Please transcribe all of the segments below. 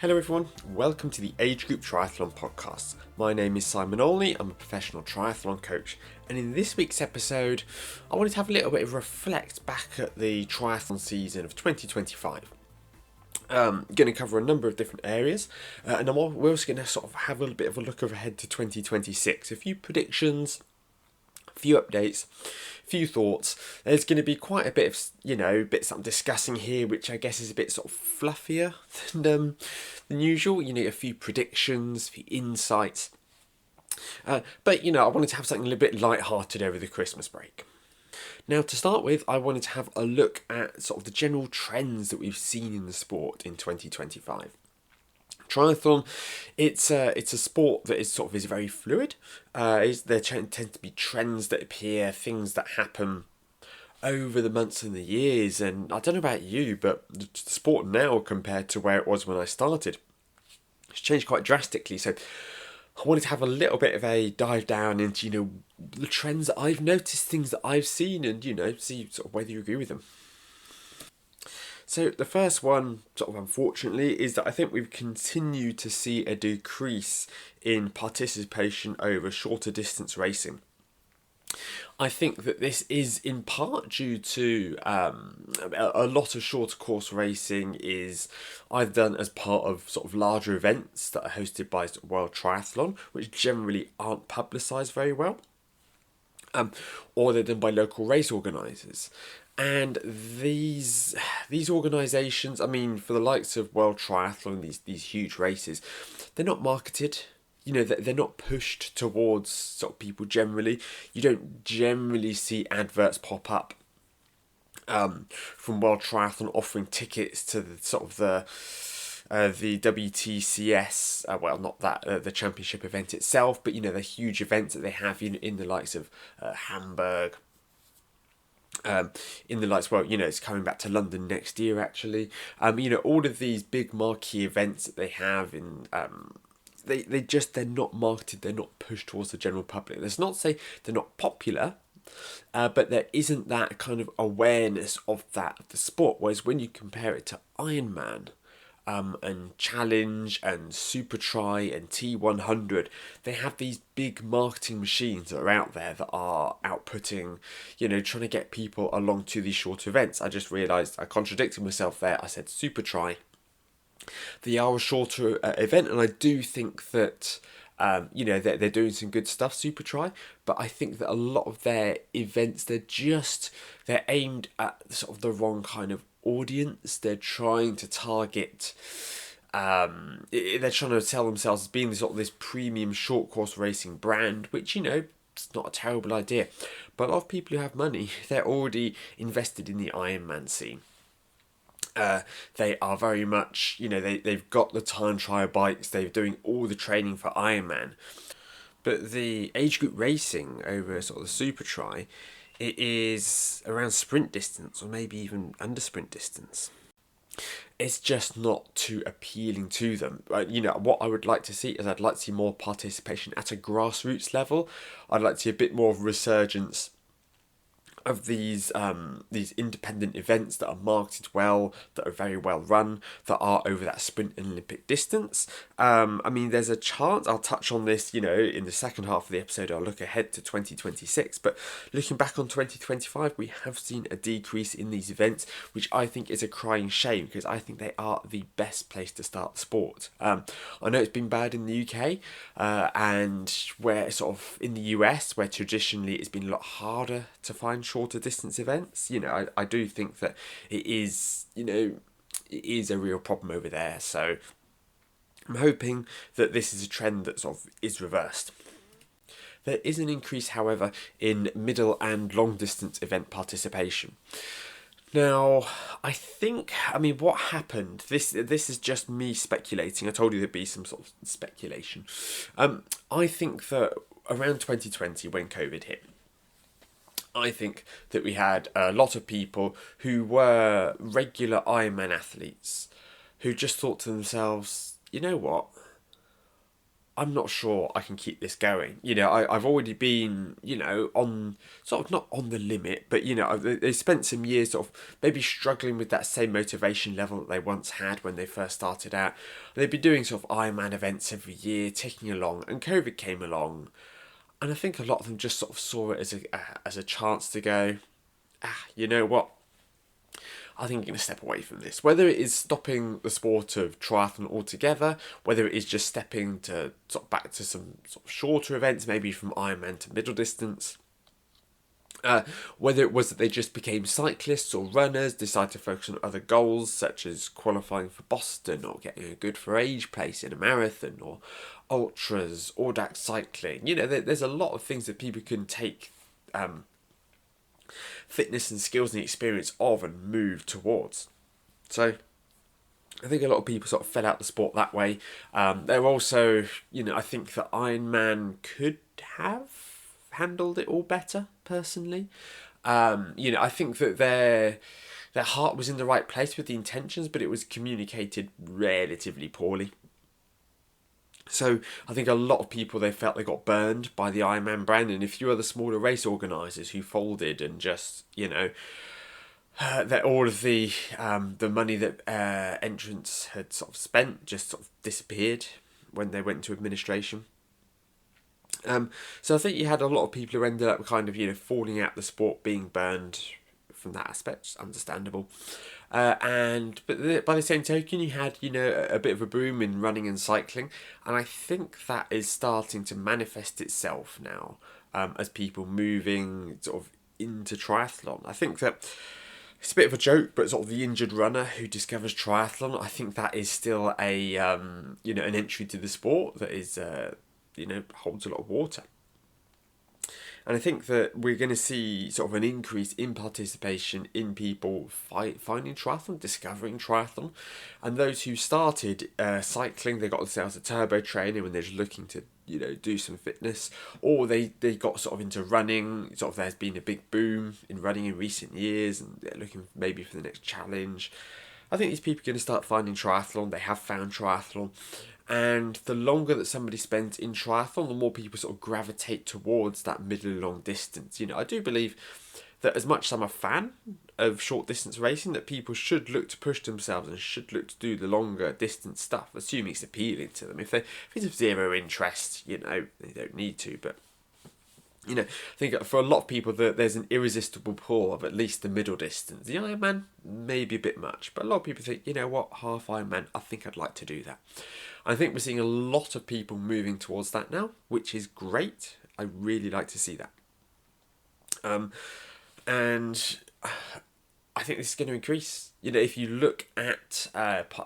Hello everyone, welcome to the Age Group Triathlon Podcast. My name is Simon Olney, I'm a professional triathlon coach, and in this week's episode, I wanted to have a little bit of reflect back at the triathlon season of 2025. Going to cover a number of different areas, and we're also going to sort of have a little bit of a look ahead to 2026. A few predictions, a few updates, a few thoughts. There's going to be quite a bit of, bits I'm discussing here, which I guess is a bit sort of fluffier than usual. A few predictions, a few insights. But I wanted to have something a little bit light-hearted over the Christmas break. Now, to start with, I wanted to have a look at sort of the general trends that we've seen in the sport in 2025. Triathlon, it's a sport that is very fluid. There tend to be trends that appear, things that happen over the months and the years. And I don't know about you, but the sport now compared to where it was when I started, it's changed quite drastically. So I wanted to have a little bit of a dive down into, the trends that I've noticed, things that I've seen, and, see sort of whether you agree with them. So the first one, sort of unfortunately, is that I think we've continued to see a decrease in participation over shorter distance racing. I think that this is in part due to a lot of shorter course racing is either done as part of sort of larger events that are hosted by World Triathlon, which generally aren't publicised very well, or they're done by local race organisers. And these organisations, for the likes of World Triathlon, these huge races, they're not marketed. They're not pushed towards sort of people generally. You don't generally see adverts pop up from World Triathlon offering tickets to the WTCS. Not that the championship event itself, but the huge events that they have in the likes of Hamburg. In the lights, it's coming back to London next year, actually. All of these big marquee events that they have in, they're not marketed, they're not pushed towards the general public. That's not to say they're not popular, but there isn't that kind of awareness of the sport. Whereas when you compare it to Ironman, and Challenge and SuperTri and T100, they have these big marketing machines that are out there that are outputting, trying to get people along to these short events. I just realised I contradicted myself there. I said SuperTri. They are a shorter event, and I do think that they're doing some good stuff, SuperTri, but I think that a lot of their events, they're aimed at sort of the wrong kind of audience. They're trying to target, they're trying to sell themselves as being this premium short course racing brand, which, it's not a terrible idea. But a lot of people who have money, they're already invested in the Ironman scene. They are very much, they've got the time trial bikes, they're doing all the training for Ironman. But the age group racing over sort of the SuperTri, it is around sprint distance or maybe even under sprint distance. It's just not too appealing to them. What I would like to see is I'd like to see more participation at a grassroots level. I'd like to see a bit more of a resurgence of these independent events that are marketed well, that are very well run, that are over that sprint and Olympic distance. There's a chance, I'll touch on this, in the second half of the episode. I'll look ahead to 2026, but looking back on 2025, we have seen a decrease in these events, which I think is a crying shame, because I think they are the best place to start the sport. I know it's been bad in the UK, and where sort of in the US, where traditionally it's been a lot harder to find shorter distance events. I do think that it is a real problem over there. So I'm hoping that this is a trend that sort of is reversed. There is an increase, however, in middle and long distance event participation. Now, I think, what happened, this is just me speculating. I told you there'd be some sort of speculation. I think that around 2020, when COVID hit, I think that we had a lot of people who were regular Ironman athletes who just thought to themselves, you know what? I'm not sure I can keep this going. I've already been, on sort of not on the limit, but they spent some years sort of maybe struggling with that same motivation level that they once had when they first started out. They'd be doing sort of Ironman events every year, ticking along, and COVID came along, and I think a lot of them just sort of saw it as a chance to go, you know what? I think I'm going to step away from this. Whether it is stopping the sport of triathlon altogether, whether it is just stepping to sort of back to some sort of shorter events, maybe from Ironman to middle distance, whether it was that they just became cyclists or runners, decided to focus on other goals such as qualifying for Boston or getting a good for age place in a marathon or ultras, audax cycling. There's a lot of things that people can take fitness and skills and the experience of and move towards. So I think a lot of people sort of fell out the sport that way. They're also, I think that Ironman could have handled it all better, personally. I think that their heart was in the right place with the intentions, but it was communicated relatively poorly. So I think a lot of people, they felt they got burned by the Ironman brand, and a few other smaller race organisers who folded and just, that all of the money that entrants had sort of spent just sort of disappeared when they went into administration. So I think you had a lot of people who ended up kind of falling out the sport, being burned from that aspect. It's understandable. But by the same token, you had a bit of a boom in running and cycling, and I think that is starting to manifest itself now as people moving sort of into triathlon. I think that it's a bit of a joke, but sort of the injured runner who discovers triathlon, I think that is still an entry to the sport that is holds a lot of water. And I think that we're going to see sort of an increase in participation in people finding triathlon, discovering triathlon. And those who started cycling, they got themselves a turbo trainer when they're just looking to, do some fitness. Or they got sort of into running. Sort of there's been a big boom in running in recent years and they're looking maybe for the next challenge. I think these people are going to start finding triathlon. They have found triathlon. And the longer that somebody spends in triathlon, the more people sort of gravitate towards that middle long distance. I do believe that as much as I'm a fan of short distance racing, that people should look to push themselves and should look to do the longer distance stuff, assuming it's appealing to them. If it's of zero interest, they don't need to. But I think for a lot of people that there's an irresistible pull of at least the middle distance. The Ironman may be a bit much, but a lot of people think, half Ironman, I think I'd like to do that. I think we're seeing a lot of people moving towards that now, which is great. I really like to see that. And I think this is going to increase. If you look at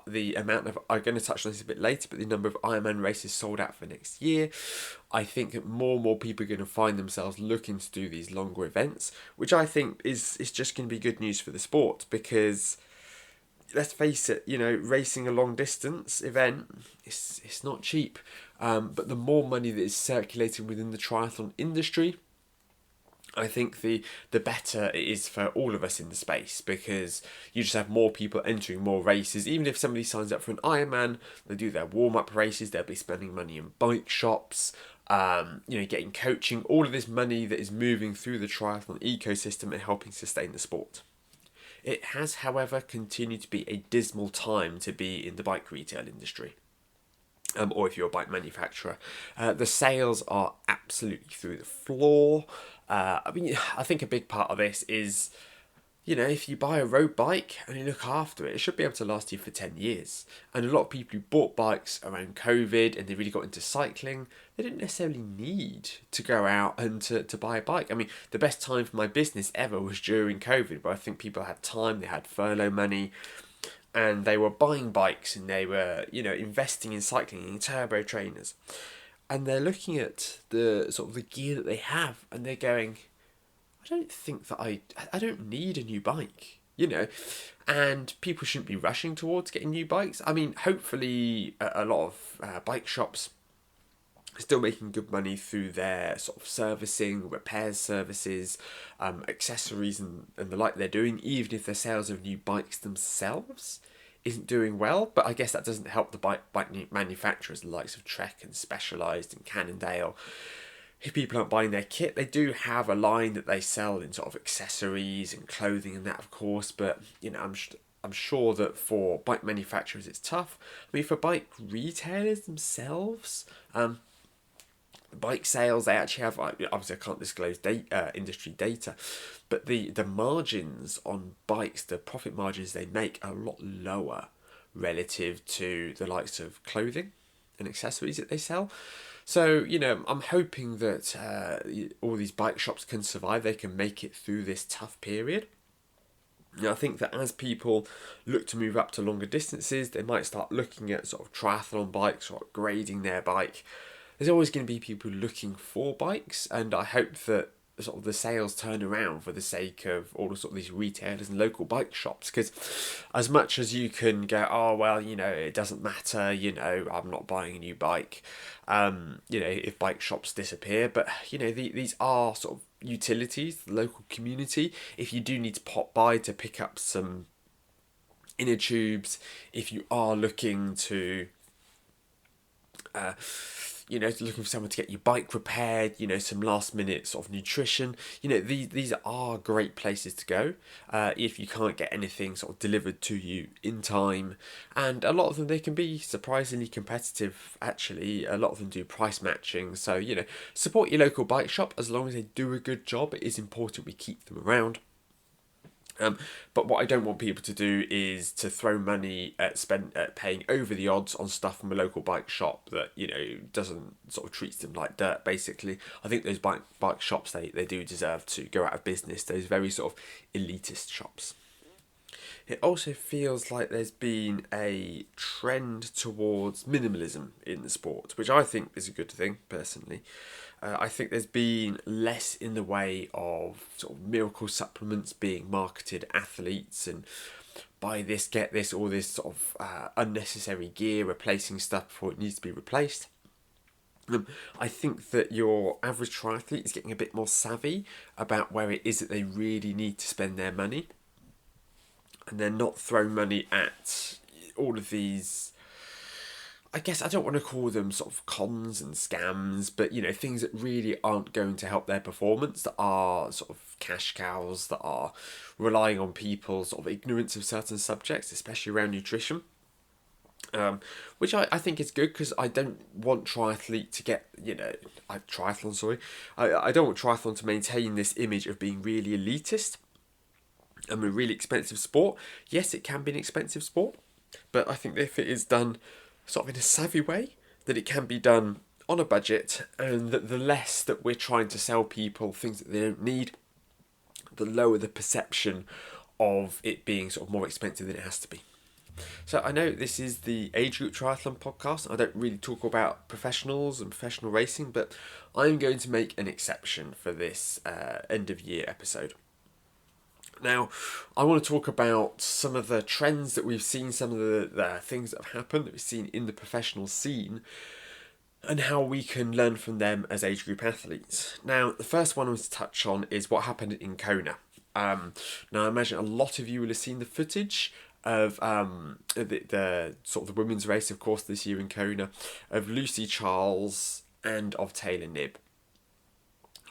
the amount of, I'm going to touch on this a bit later, but the number of Ironman races sold out for next year, I think that more and more people are going to find themselves looking to do these longer events, which I think is just going to be good news for the sport, because let's face it, racing a long distance event, it's not cheap. But the more money that is circulating within the triathlon industry, I think the better it is for all of us in the space, because you just have more people entering more races. Even if somebody signs up for an Ironman, they do their warm-up races, they'll be spending money in bike shops, getting coaching, all of this money that is moving through the triathlon ecosystem and helping sustain the sport. It has, however, continued to be a dismal time to be in the bike retail industry. Or if you're a bike manufacturer. The sales are absolutely through the floor. I think a big part of this is, if you buy a road bike and you look after it, it should be able to last you for 10 years. And a lot of people who bought bikes around COVID and they really got into cycling, they didn't necessarily need to go out and to buy a bike. The best time for my business ever was during COVID, but I think people had time, they had furlough money, and they were buying bikes and they were, investing in cycling, in turbo trainers. And they're looking at the sort of the gear that they have and they're going, I don't think that I don't need a new bike, and people shouldn't be rushing towards getting new bikes. Hopefully a lot of bike shops are still making good money through their sort of servicing, repairs services, accessories and the like they're doing, even if their sales of new bikes themselves isn't doing well, but I guess that doesn't help the bike manufacturers, the likes of Trek and Specialized and Cannondale. If people aren't buying their kit, they do have a line that they sell in sort of accessories and clothing and that, of course. But I'm sure that for bike manufacturers, it's tough. I mean, for bike retailers themselves, bike sales, they actually have, obviously I can't disclose industry data, but the margins on bikes, the profit margins they make are a lot lower relative to the likes of clothing and accessories that they sell. So, I'm hoping that all these bike shops can survive, they can make it through this tough period. I think that as people look to move up to longer distances, they might start looking at sort of triathlon bikes or upgrading their bike. There's always going to be people looking for bikes, and I hope that sort of the sales turn around for the sake of all the sort of these retailers and local bike shops. Because as much as you can go, oh well, it doesn't matter, I'm not buying a new bike, if bike shops disappear, but these are sort of utilities, the local community. If you do need to pop by to pick up some inner tubes, if you are looking to looking for someone to get your bike repaired, some last minute sort of nutrition, these are great places to go if you can't get anything sort of delivered to you in time. And a lot of them, they can be surprisingly competitive, actually. A lot of them do price matching. So, support your local bike shop as long as they do a good job. It is important we keep them around. But what I don't want people to do is to throw money at paying over the odds on stuff from a local bike shop that doesn't sort of treats them like dirt. Basically, I think those bike shops they do deserve to go out of business. Those very sort of elitist shops. It also feels like there's been a trend towards minimalism in the sport, which I think is a good thing, personally. I think there's been less in the way of sort of miracle supplements being marketed at athletes and buy this, get this, all this sort of unnecessary gear, replacing stuff before it needs to be replaced. I think that your average triathlete is getting a bit more savvy about where it is that they really need to spend their money. And they're not throwing money at all of these, I guess I don't want to call them sort of cons and scams, but things that really aren't going to help their performance, that are sort of cash cows, that are relying on people's sort of ignorance of certain subjects, especially around nutrition. Which I think is good, because I don't want triathlete to get, triathlon, sorry. I don't want triathlon to maintain this image of being really elitist and a really expensive sport. Yes, it can be an expensive sport, but I think if it is done sort of in a savvy way, that it can be done on a budget, and that the less that we're trying to sell people things that they don't need, the lower the perception of it being sort of more expensive than it has to be. So I know this is the Age Group Triathlon podcast. I don't really talk about professionals and professional racing, but I'm going to make an exception for this end of year episode. Now, I want to talk about some of the trends that we've seen, some of the things that have happened that we've seen in the professional scene, and how we can learn from them as age group athletes. Now, the first one I want to touch on is what happened in Kona. Now, I imagine a lot of you will have seen the footage of the sort of the women's race, of course, this year in Kona, of Lucy Charles and of Taylor Knibb.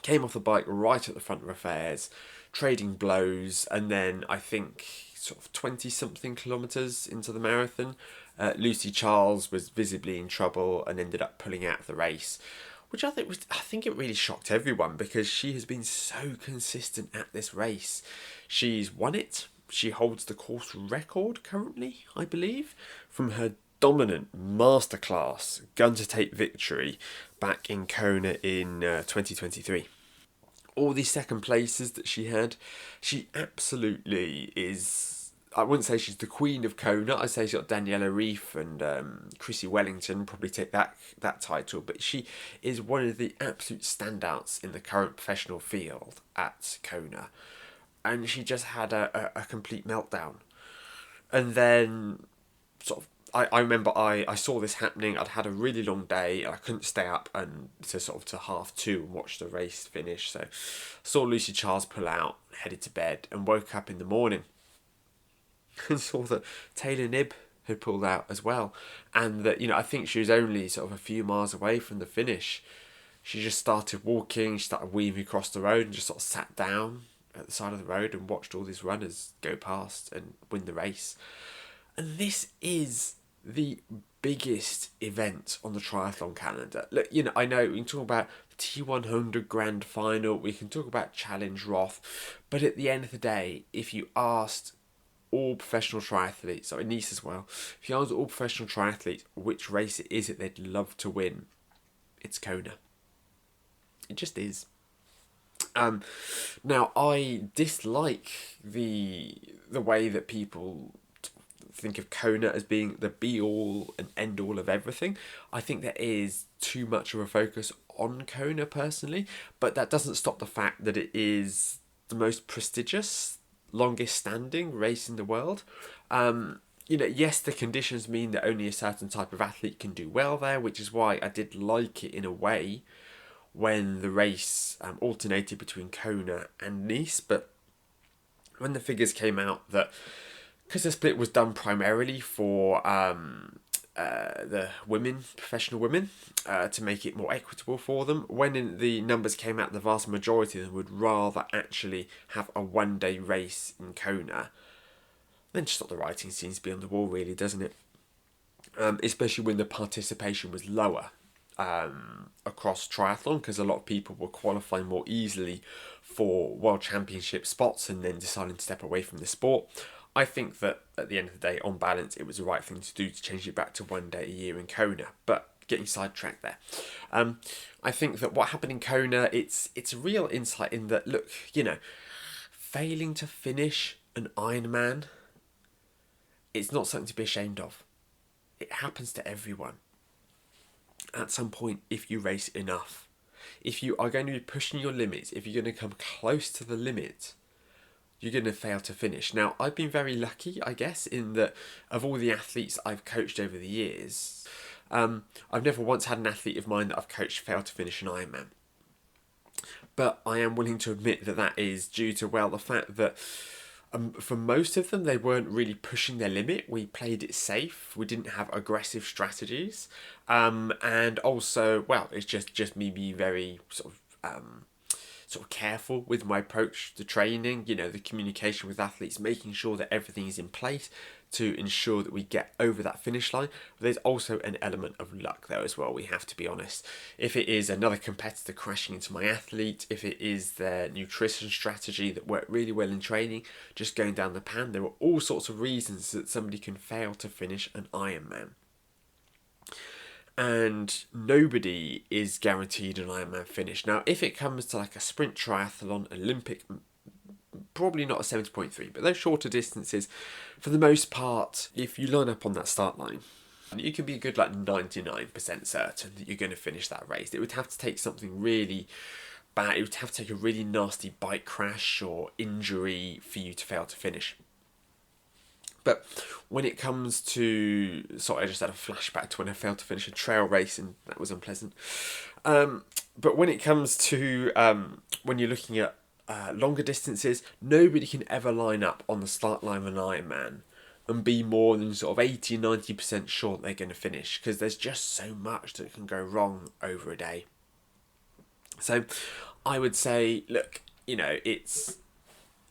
Came off the bike right at the front of affairs, trading blows, and then I think sort of 20-something kilometres into the marathon, Lucy Charles was visibly in trouble and ended up pulling out of the race, which I think it really shocked everyone, because she has been so consistent at this race. She's won it. She holds the course record currently, I believe, from her dominant masterclass gun to tape victory back in Kona in 2023. All these second places that she had, she absolutely is. I wouldn't say she's the queen of Kona. I'd say she's got Daniela Ryf and Chrissy Wellington probably take that title, but she is one of the absolute standouts in the current professional field at Kona, and she just had a complete meltdown. And then sort of I remember I saw this happening. I'd had a really long day. I couldn't stay up and to 2:30 and watch the race finish. So I saw Lucy Charles pull out, headed to bed, and woke up in the morning. and saw that Taylor Knibb had pulled out as well, and that, I think she was only sort of a few miles away from the finish. She just started walking, she started weaving across the road, and just sort of sat down at the side of the road and watched all these runners go past and win the race. And this is the biggest event on the triathlon calendar. Look, I know we can talk about the T100 Grand Final, we can talk about Challenge Roth, but at the end of the day, if you asked all professional triathletes, so Nice as well, if you asked all professional triathletes which race it is that they'd love to win, it's Kona. It just is. Now, I dislike the way that people think of Kona as being the be-all and end-all of everything. I think there is too much of a focus on Kona personally, but that doesn't stop the fact that it is the most prestigious, longest-standing race in the world. Yes, the conditions mean that only a certain type of athlete can do well there, which is why I did like it in a way when the race alternated between Kona and Nice. But when the figures came out that, because the split was done primarily for the women, professional women, to make it more equitable for them, when the numbers came out, the vast majority of them would rather actually have a one-day race in Kona. Then just thought the writing seems to be on the wall, really, doesn't it? Especially when the participation was lower across triathlon, because a lot of people were qualifying more easily for World Championship spots and then deciding to step away from the sport. I think that at the end of the day, on balance, it was the right thing to do to change it back to one day a year in Kona. But getting sidetracked there. I think that what happened in Kona, it's a real insight in that, look, failing to finish an Ironman, it's not something to be ashamed of. It happens to everyone at some point if you race enough. If you are going to be pushing your limits, if you're going to come close to the limit, you're going to fail to finish. Now, I've been very lucky, I guess, in that of all the athletes I've coached over the years, I've never once had an athlete of mine that I've coached fail to finish an Ironman. But I am willing to admit that that is due to, the fact that for most of them, they weren't really pushing their limit. We played it safe. We didn't have aggressive strategies. And also, it's just me being very sort of careful with my approach to training, the communication with athletes, making sure that everything is in place to ensure that we get over that finish line. But there's also an element of luck there as well, we have to be honest. If it is another competitor crashing into my athlete, if it is their nutrition strategy that worked really well in training, just going down the pan, there are all sorts of reasons that somebody can fail to finish an Ironman. And nobody is guaranteed an Ironman finish. Now, if it comes to like a sprint triathlon, Olympic, probably not a 70.3, but those shorter distances, for the most part, if you line up on that start line, you can be a good 99% certain that you're going to finish that race. It would have to take something really bad. It would have to take a really nasty bike crash or injury for you to fail to finish. But when it comes to, I just had a flashback to when I failed to finish a trail race, and that was unpleasant. But when it comes to when you're looking at longer distances, nobody can ever line up on the start line of an Ironman and be more than sort of 80-90% sure that they're going to finish, because there's just so much that can go wrong over a day. So I would say, look, it's,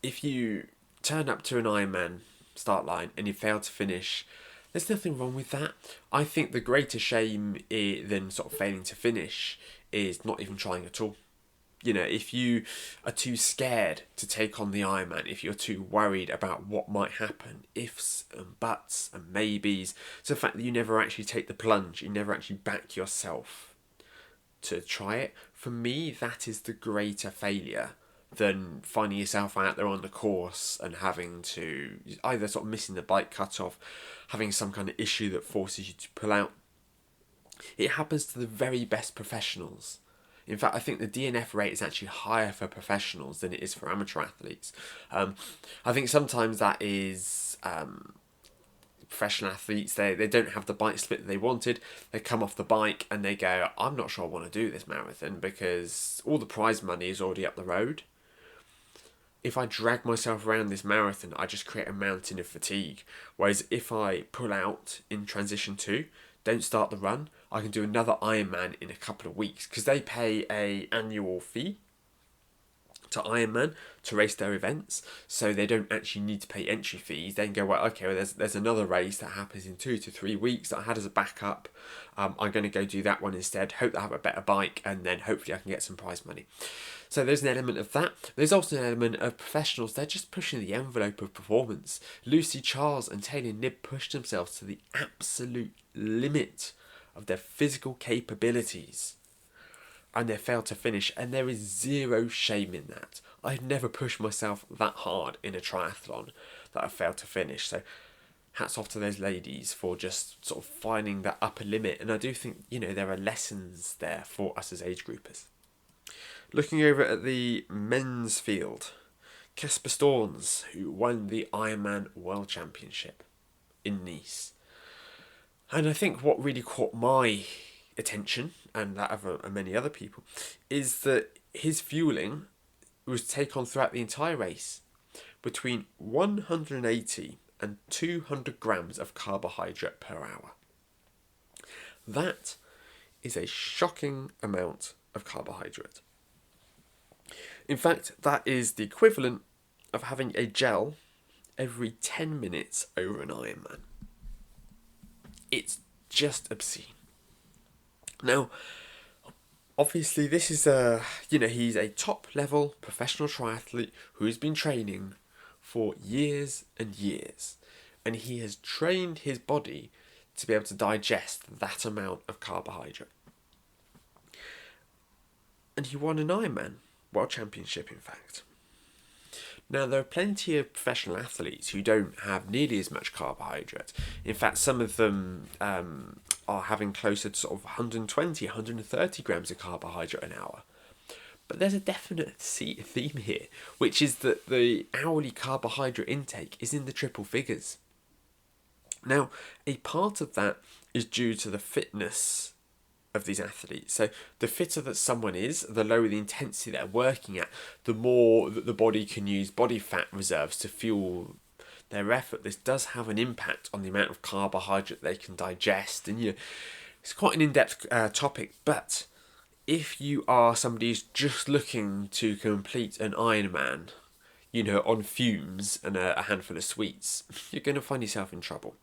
if you turn up to an Ironman start line and you fail to finish, there's nothing wrong with that. I think the greater shame than sort of failing to finish is not even trying at all. If you are too scared to take on the Ironman, if you're too worried about what might happen, ifs and buts and maybes, so the fact that you never actually take the plunge, you never actually back yourself to try it, for me, that is the greater failure than finding yourself out there on the course and having to either sort of missing the bike cutoff, having some kind of issue that forces you to pull out. It happens to the very best professionals. In fact, I think the DNF rate is actually higher for professionals than it is for amateur athletes. I think sometimes that is professional athletes, they don't have the bike split that they wanted. They come off the bike and they go, I'm not sure I want to do this marathon because all the prize money is already up the road. if I drag myself around this marathon, I just create a mountain of fatigue. Whereas if I pull out in transition 2, don't start the run, I can do another Ironman in a couple of weeks, because they pay a annual fee to Ironman to race their events, so they don't actually need to pay entry fees. They can go, well, okay, well, there's another race that happens in 2 to 3 weeks that I had as a backup. I'm going to go do that one instead. Hope I have a better bike, and then hopefully I can get some prize money. So there's an element of that. There's also an element of professionals. They're just pushing the envelope of performance. Lucy Charles and Taylor Knibb pushed themselves to the absolute limit of their physical capabilities, and they failed to finish, and there is zero shame in that. I've never pushed myself that hard in a triathlon that I failed to finish. So hats off to those ladies for just sort of finding that upper limit. And I do think, there are lessons there for us as age groupers. Looking over at the men's field, Casper Storns, who won the Ironman World Championship in Nice. And I think what really caught my attention, and that of many other people, is that his fueling was taken on throughout the entire race between 180 and 200 grams of carbohydrate per hour. That is a shocking amount of carbohydrate. In fact, that is the equivalent of having a gel every 10 minutes over an Ironman. It's just obscene. Now, obviously this is he's a top-level professional triathlete who has been training for years and years. And he has trained his body to be able to digest that amount of carbohydrate. And he won an Ironman World Championship, in fact. Now, there are plenty of professional athletes who don't have nearly as much carbohydrate. In fact, some of them are having closer to sort of 120, 130 grams of carbohydrate an hour. But there's a definite theme here, which is that the hourly carbohydrate intake is in the triple figures. Now, a part of that is due to the fitness of these athletes. So the fitter that someone is, the lower the intensity they're working at, the more that the body can use body fat reserves to fuel their effort. This does have an impact on the amount of carbohydrate they can digest, and it's quite an in-depth topic. But if you are somebody who's just looking to complete an Ironman, on fumes and a handful of sweets, you're going to find yourself in trouble.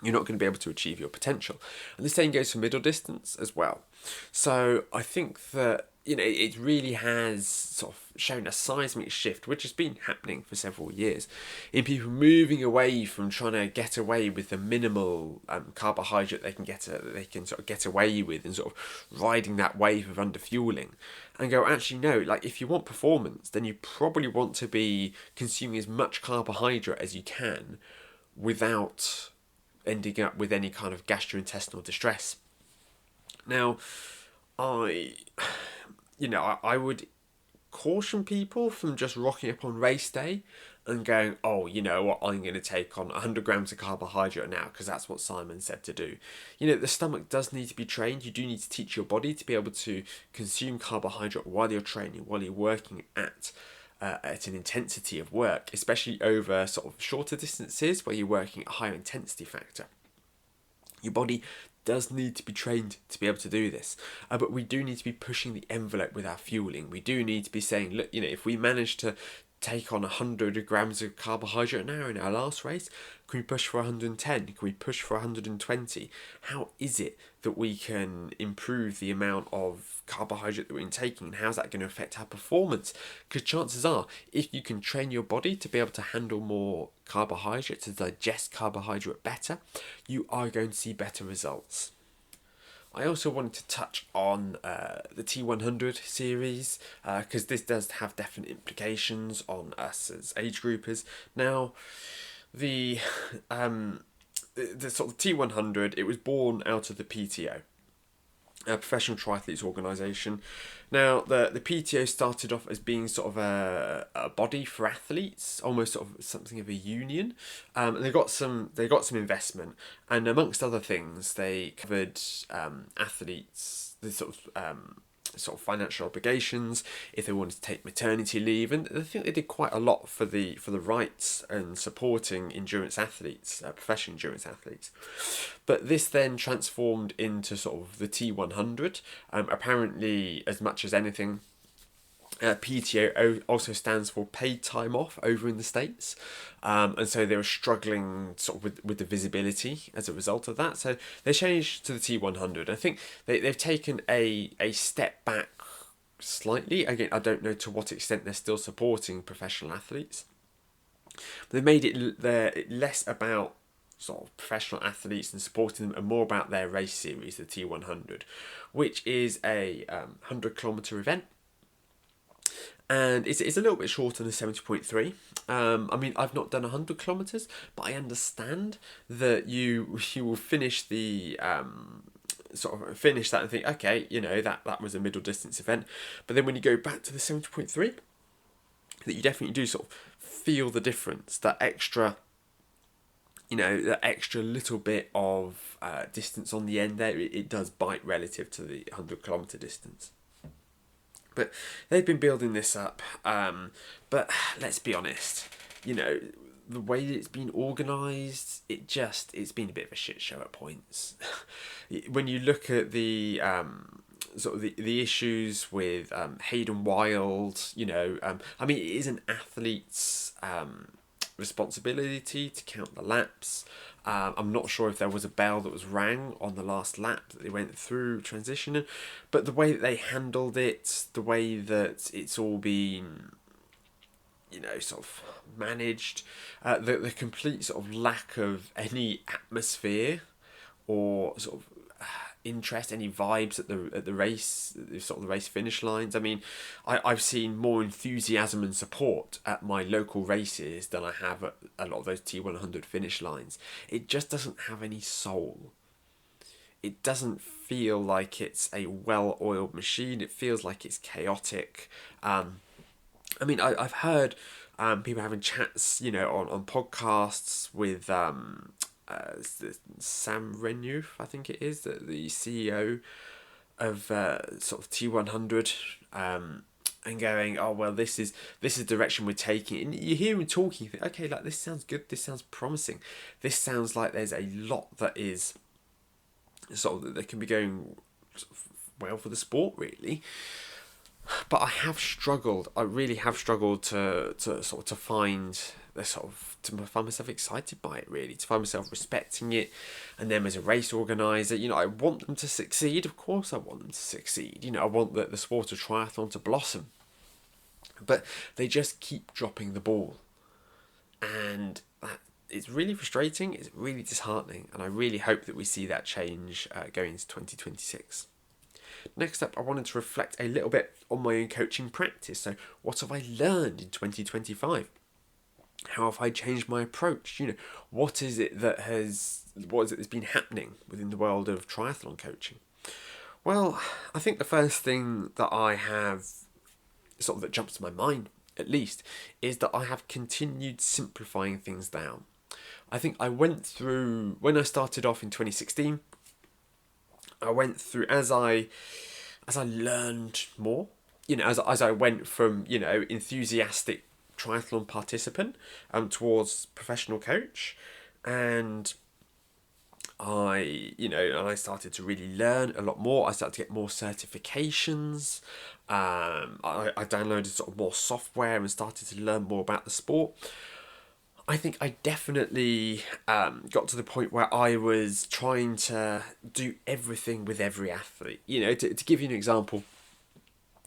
You're not going to be able to achieve your potential. And the same goes for middle distance as well. So I think that, it really has sort of shown a seismic shift, which has been happening for several years, in people moving away from trying to get away with the minimal carbohydrate they can sort of get away with, and sort of riding that wave of underfueling, and go, actually, no, like if you want performance, then you probably want to be consuming as much carbohydrate as you can without ending up with any kind of gastrointestinal distress. Now, I would caution people from just rocking up on race day and going, oh, you know what, I'm going to take on 100 grams of carbohydrate now because that's what Simon said to do. The stomach does need to be trained. You do need to teach your body to be able to consume carbohydrate while you're training, while you're working at an intensity of work, especially over sort of shorter distances where you're working at a higher intensity factor. Your body does need to be trained to be able to do this, but we do need to be pushing the envelope with our fueling. We do need to be saying, look, if we manage to take on 100 grams of carbohydrate an hour in our last race, can we push for 110? Can we push for 120? How is it that we can improve the amount of carbohydrate that we're taking, and how's that going to affect our performance? Because chances are, if you can train your body to be able to handle more carbohydrate, to digest carbohydrate better, you are going to see better results. I also wanted to touch on the T100 series, because this does have definite implications on us as age groupers. Now, the sort of T100, it was born out of the PTO, a professional triathletes organisation. Now, the PTO started off as being sort of a body for athletes, almost sort of something of a union. And they got some investment, and amongst other things, they covered athletes, the sort of sort of financial obligations, if they wanted to take maternity leave, and I think they did quite a lot for the rights and supporting endurance athletes, professional endurance athletes. But this then transformed into sort of the T100. Apparently, as much as anything, PTO also stands for paid time off over in the States. And so they were struggling sort of with the visibility as a result of that. So they changed to the T100. I think they've taken a step back slightly. Again, I don't know to what extent they're still supporting professional athletes. But they made it less about sort of professional athletes and supporting them, and more about their race series, the T100, which is a 100-kilometre event. And it's a little bit shorter than 70.3. I mean, I've not done 100 kilometres, but I understand that you will finish the sort of finish that and think, okay, you know, that was a middle distance event. But then when you go back to the 70.3, that you definitely do sort of feel the difference, that extra, you know, that extra little bit of distance on the end there. It does bite relative to the 100-kilometre distance. But they've been building this up. But let's be honest, you know, the way it's been organised, it's been a bit of a shit show at points. When you look at the sort of the issues with Hayden Wild, you know, I mean, it is an athlete's responsibility to count the laps. I'm not sure if there was a bell that was rang on the last lap that they went through transitioning, but the way that they handled it, the way that it's all been, you know, sort of managed, the complete sort of lack of any atmosphere or sort of interest, any vibes at the race, sort of the race finish lines. I mean, I've seen more enthusiasm and support at my local races than I have at a lot of those T100 finish lines. It just doesn't have any soul. It doesn't feel like it's a well-oiled machine. It feels like it's chaotic. I mean, I've heard people having chats, you know, on podcasts with Sam Renew, I think it is, the CEO of sort of T100, and going, oh well, this is the direction we're taking. And you hear him talking, you think, okay, like this sounds good, this sounds promising, this sounds like there's a lot that is sort of that can be going well for the sport, really. But I really have struggled to find to find myself excited by it, really, to find myself respecting it, and them as a race organizer. You know, I want them to succeed. Of course, I want them to succeed. You know, I want the sport of triathlon to blossom, but they just keep dropping the ball, and it's really frustrating. It's really disheartening, and I really hope that we see that change going into 2026. Next up, I wanted to reflect a little bit on my own coaching practice. So, what have I learned in 2025? How have I changed my approach? You know, what is it that's been happening within the world of triathlon coaching? Well, I think the first thing that I have sort of that jumps to my mind, at least, is that I have continued simplifying things down. I think I went through, when I started off in 2016, I went through as I learned more, you know, as I went from, you know, enthusiastic triathlon participant towards professional coach, and I started to really learn a lot more. I started to get more certifications. I downloaded sort of more software and started to learn more about the sport. I think I definitely got to the point where I was trying to do everything with every athlete. You know, to give you an example,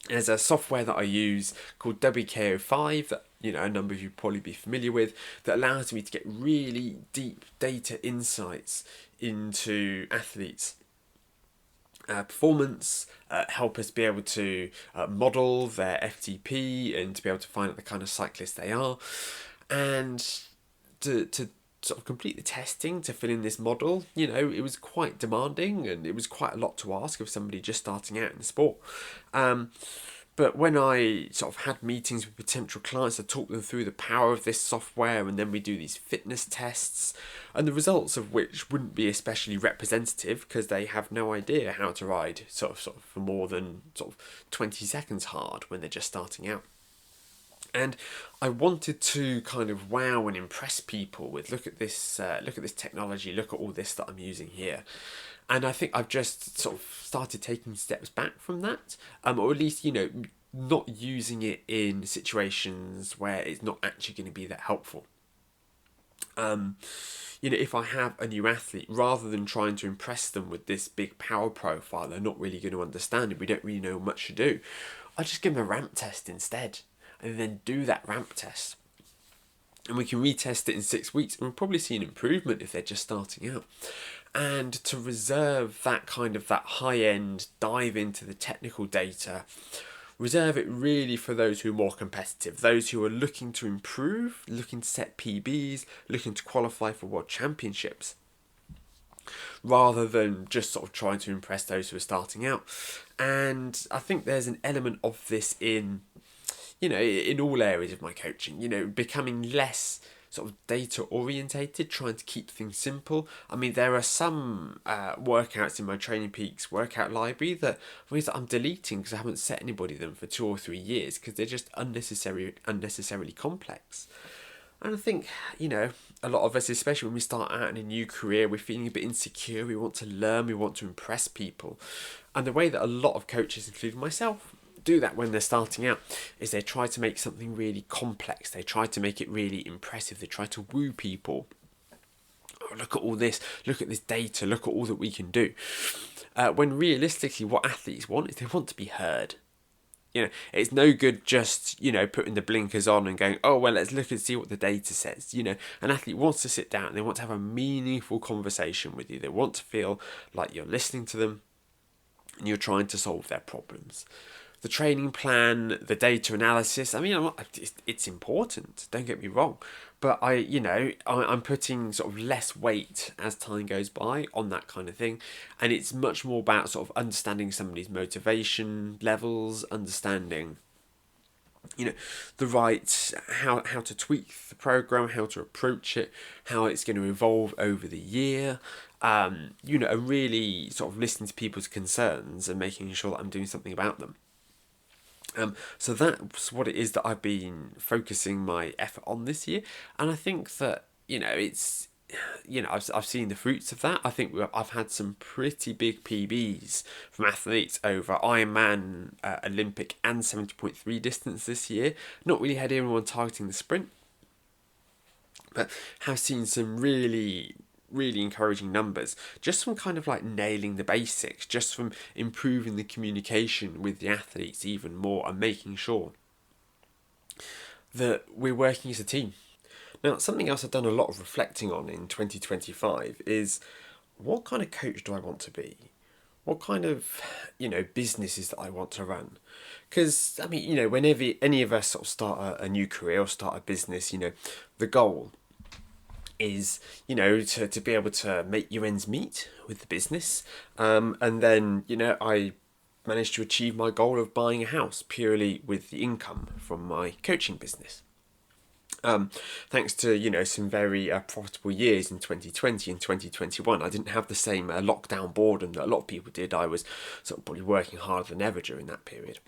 there's a software that I use called WKO5 that, you know, a number of you probably be familiar with, that allows me to get really deep data insights into athletes' performance, help us be able to model their FTP and to be able to find out the kind of cyclist they are. And to sort of complete the testing, to fill in this model, you know, it was quite demanding and it was quite a lot to ask of somebody just starting out in the sport. But when I sort of had meetings with potential clients, I talked them through the power of this software, and then we do these fitness tests, and the results of which wouldn't be especially representative because they have no idea how to ride sort of for more than sort of 20 seconds hard when they're just starting out. And I wanted to kind of wow and impress people with look at this technology, look at all this that I'm using here. And I think I've just sort of started taking steps back from that, or at least not using it in situations where it's not actually going to be that helpful. If I have a new athlete, rather than trying to impress them with this big power profile, they're not really going to understand it. We don't really know much to do. I just give them a ramp test instead, and then do that ramp test. And we can retest it in 6 weeks, and we'll probably see an improvement if they're just starting out. And to reserve that high-end dive into the technical data, reserve it really for those who are more competitive, those who are looking to improve, looking to set PBs, looking to qualify for world championships, rather than just sort of trying to impress those who are starting out. And I think there's an element of this in all areas of my coaching, becoming less sort of data orientated, trying to keep things simple. I mean, there are some workouts in my Training Peaks workout library that I'm deleting because I haven't set anybody them for 2 or 3 years because they're just unnecessarily complex. And I think, a lot of us, especially when we start out in a new career, we're feeling a bit insecure, we want to learn, we want to impress people. And the way that a lot of coaches, including myself, do that when they're starting out is they try to make something really complex. They try to make it really impressive. They try to woo people. Oh, look at all this. Look at this data. Look at all that we can do. When realistically, what athletes want is they want to be heard. It's no good just, putting the blinkers on and going, oh, well, let's look and see what the data says. An athlete wants to sit down and they want to have a meaningful conversation with you. They want to feel like you're listening to them and you're trying to solve their problems. The training plan, the data analysis, it's important, don't get me wrong. But I'm putting sort of less weight as time goes by on that kind of thing. And it's much more about sort of understanding somebody's motivation levels, understanding, the right, how to tweak the program, how to approach it, how it's going to evolve over the year. And really sort of listening to people's concerns and making sure that I'm doing something about them. So that's what it is that I've been focusing my effort on this year, and I think that it's I've seen the fruits of that. I think I've had some pretty big PBs from athletes over Ironman, Olympic, and 70.3 distance this year. Not really had anyone targeting the sprint, but have seen some really encouraging numbers just from kind of like nailing the basics, just from improving the communication with the athletes even more and making sure that we're working as a team. Now, something else I've done a lot of reflecting on in 2025 is what kind of coach do I want to be? What kind of, businesses that I want to run? Because, whenever any of us sort of start a new career or start a business, the goal is, to be able to make your ends meet with the business. And then, I managed to achieve my goal of buying a house purely with the income from my coaching business. Thanks to, some very profitable years in 2020 and 2021. I didn't have the same lockdown boredom that a lot of people did. I was sort of probably working harder than ever during that period.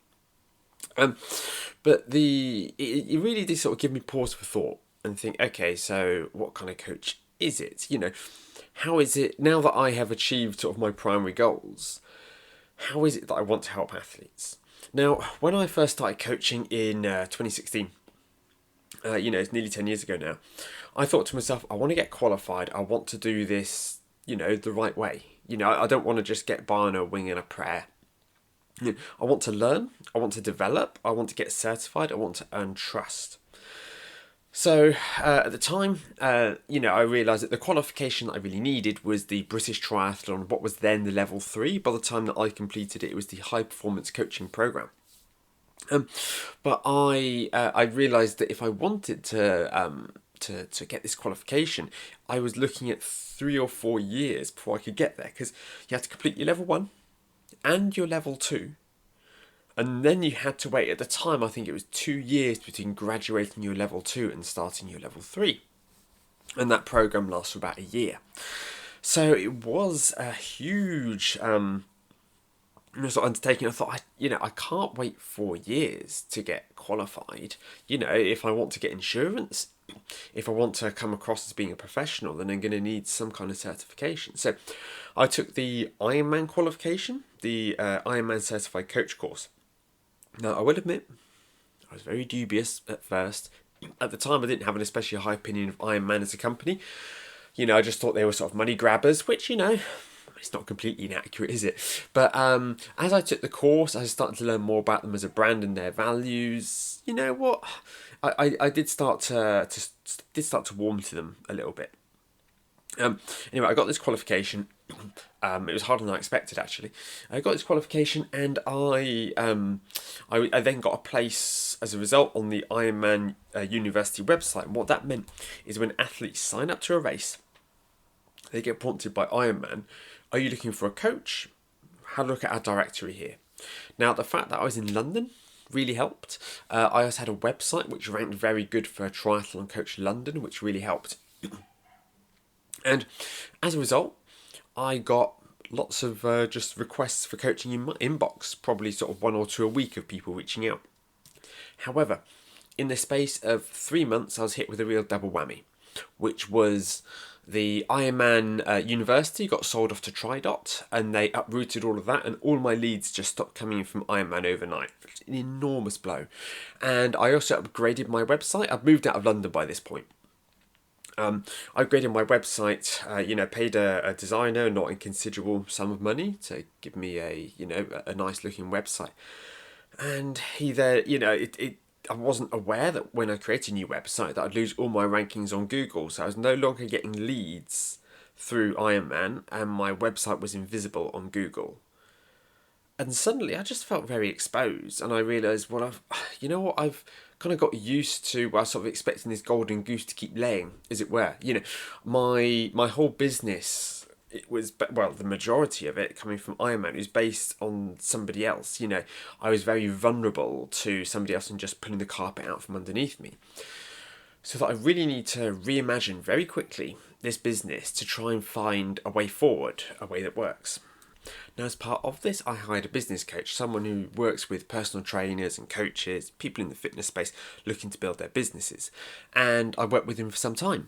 But it really did sort of give me pause for thought and think, okay, so what kind of coach is it? How is it, now that I have achieved sort of my primary goals, how is it that I want to help athletes? Now, when I first started coaching in 2016, it's nearly 10 years ago now, I thought to myself, I want to get qualified. I want to do this, the right way. I don't want to just get by on a wing and a prayer. I want to learn. I want to develop. I want to get certified. I want to earn trust. So at the time, I realised that the qualification that I really needed was the British Triathlon, what was then the level 3. By the time that I completed it, it was the high performance coaching programme. But I realised that if I wanted to get this qualification, I was looking at 3 or 4 years before I could get there, because you have to complete your level 1 and your level 2. And then you had to wait, at the time, I think it was 2 years between graduating your level 2 and starting your level 3. And that program lasts for about a year. So it was a huge sort of undertaking. I thought, I can't wait 4 years to get qualified. If I want to get insurance, if I want to come across as being a professional, then I'm going to need some kind of certification. So I took the Ironman qualification, the Ironman Certified Coach course. Now, I will admit, I was very dubious at first. At the time, I didn't have an especially high opinion of Ironman as a company. I just thought they were sort of money grabbers, which, it's not completely inaccurate, is it? But as I took the course, I started to learn more about them as a brand and their values. You know what? I did start to warm to them a little bit. Anyway, I got this qualification. It was harder than I expected, actually. I got this qualification, and I then got a place as a result on the Ironman University website. And what that meant is when athletes sign up to a race, they get prompted by Ironman, are you looking for a coach? Have a look at our directory here. Now, the fact that I was in London really helped. I also had a website which ranked very good for a Triathlon Coach London, which really helped. And as a result, I got lots of just requests for coaching in my inbox, probably sort of 1 or 2 a week of people reaching out. However, in the space of 3 months, I was hit with a real double whammy, which was the Ironman University got sold off to TriDot, and they uprooted all of that, and all my leads just stopped coming in from Ironman overnight. An enormous blow. And I also upgraded my website. I've moved out of London by this point. I upgraded my website, paid a designer a not inconsiderable sum of money to give me a nice looking website. And I wasn't aware that when I created a new website that I'd lose all my rankings on Google. So I was no longer getting leads through Ironman, and my website was invisible on Google. And suddenly I just felt very exposed, and I realised, I've kind of got used to, sort of expecting this golden goose to keep laying, as it were. My whole business, it was, the majority of it coming from Ironman, was based on somebody else. I was very vulnerable to somebody else and just pulling the carpet out from underneath me. So that I really need to reimagine very quickly this business to try and find a way forward, a way that works. Now, as part of this, I hired a business coach, someone who works with personal trainers and coaches, people in the fitness space looking to build their businesses. And I worked with him for some time.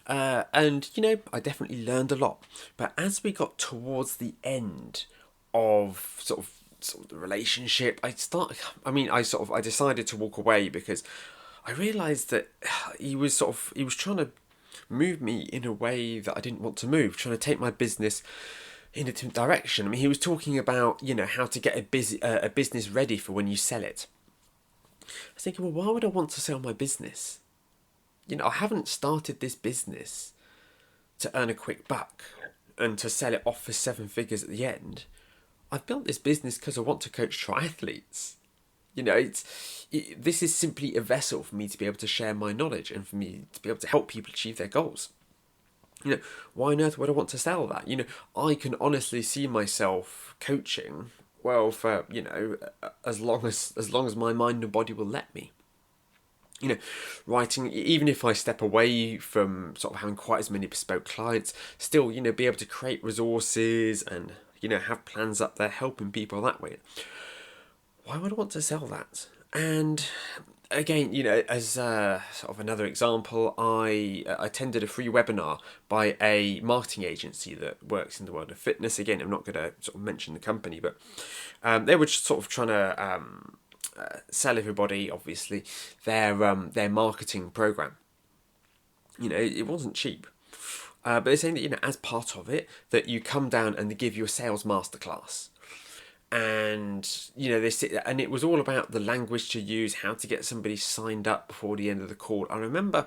I definitely learned a lot. But as we got towards the end of sort of the relationship, I decided to walk away because I realised that he was trying to move me in a way that I didn't want to move, trying to take my business in a different direction. I mean, he was talking about, how to get a business ready for when you sell it. I was thinking, well, why would I want to sell my business? I haven't started this business to earn a quick buck and to sell it off for 7 figures at the end. I've built this business because I want to coach triathletes. This is simply a vessel for me to be able to share my knowledge and for me to be able to help people achieve their goals. Why on earth would I want to sell that? I can honestly see myself coaching, for, as long as my mind and body will let me. Writing, even if I step away from sort of having quite as many bespoke clients, still, be able to create resources and, have plans up there helping people that way. Why would I want to sell that? And again, as sort of another example, I attended a free webinar by a marketing agency that works in the world of fitness. Again, I'm not going to sort of mention the company, but they were just sort of trying to sell everybody, obviously, their marketing program. It wasn't cheap. But they're saying that, as part of it, that you come down and they give you a sales masterclass. And they sit there, and it was all about the language to use, how to get somebody signed up before the end of the call. I remember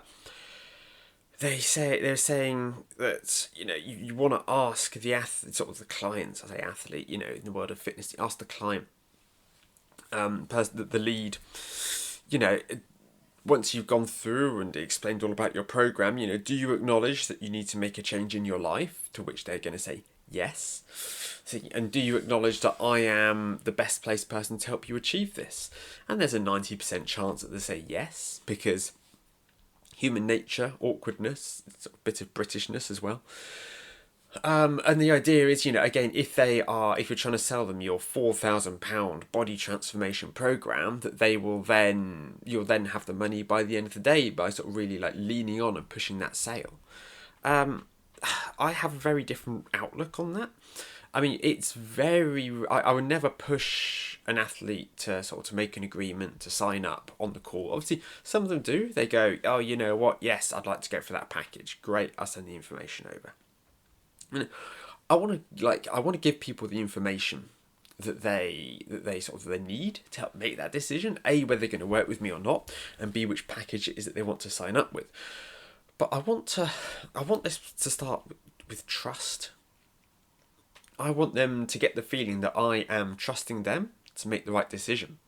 they're saying that you want to ask the client, I say athlete, in the world of fitness, ask the client, the lead, once you've gone through and explained all about your program, do you acknowledge that you need to make a change in your life? To which they're going to say Yes. So, and do you acknowledge that I am the best placed person to help you achieve this? And there's a 90% chance that they say yes, because human nature, awkwardness, sort of bit of Britishness as well. And the idea is, again, if you're trying to sell them your £4,000 body transformation program, that you'll then have the money by the end of the day by sort of really like leaning on and pushing that sale. I have a very different outlook on that. I mean, I would never push an athlete to make an agreement to sign up on the call. Obviously, some of them do. They go, oh, you know what? Yes, I'd like to go for that package. Great, I'll send the information over. And I want to give people the information that they need to help make that decision. A, whether they're going to work with me or not, and B, which package it is that they want to sign up with. But I want this to start with trust. I want them to get the feeling that I am trusting them to make the right decision.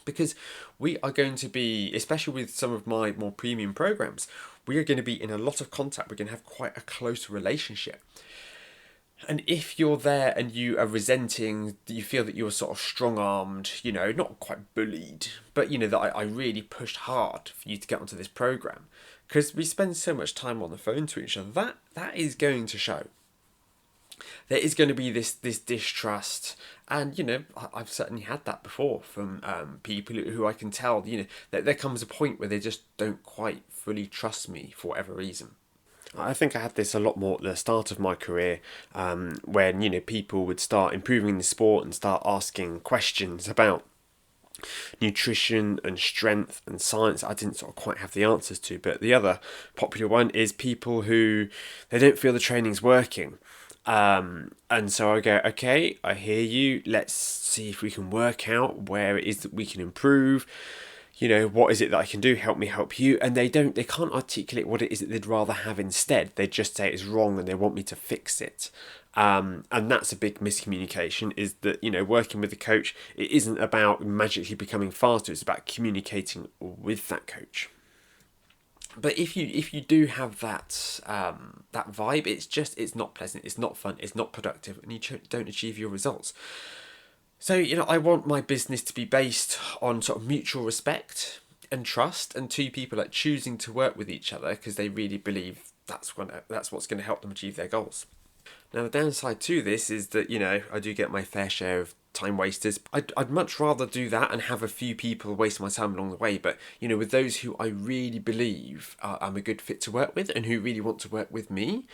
Because we are going to be, especially with some of my more premium programs, we are going to be in a lot of contact. We're going to have quite a close relationship. And if you're there and you are resenting, you feel that you're sort of strong-armed, not quite bullied, but that I really pushed hard for you to get onto this program, because we spend so much time on the phone to each other, that is going to show. There is going to be this distrust, and I've certainly had that before from people who I can tell, that there comes a point where they just don't quite fully trust me for whatever reason. I think I had this a lot more at the start of my career, when people would start improving the sport and start asking questions about nutrition and strength and science I didn't sort of quite have the answers to. But the other popular one is people who they don't feel the training's working. And so I go, okay, I hear you. Let's see if we can work out where it is that we can improve. What is it that I can do? Help me help you. And they can't articulate what it is that they'd rather have instead. They just say it's wrong and they want me to fix it. And that's a big miscommunication, is that, working with a coach, it isn't about magically becoming faster. It's about communicating with that coach. But if you do have that vibe, it's not pleasant, it's not fun, it's not productive, and you don't achieve your results. So, I want my business to be based on sort of mutual respect and trust, and two people like choosing to work with each other because they really believe that's what's going to help them achieve their goals. Now, the downside to this is that, I do get my fair share of time wasters. I'd much rather do that and have a few people waste my time along the way. But, with those who I really believe I'm a good fit to work with and who really want to work with me,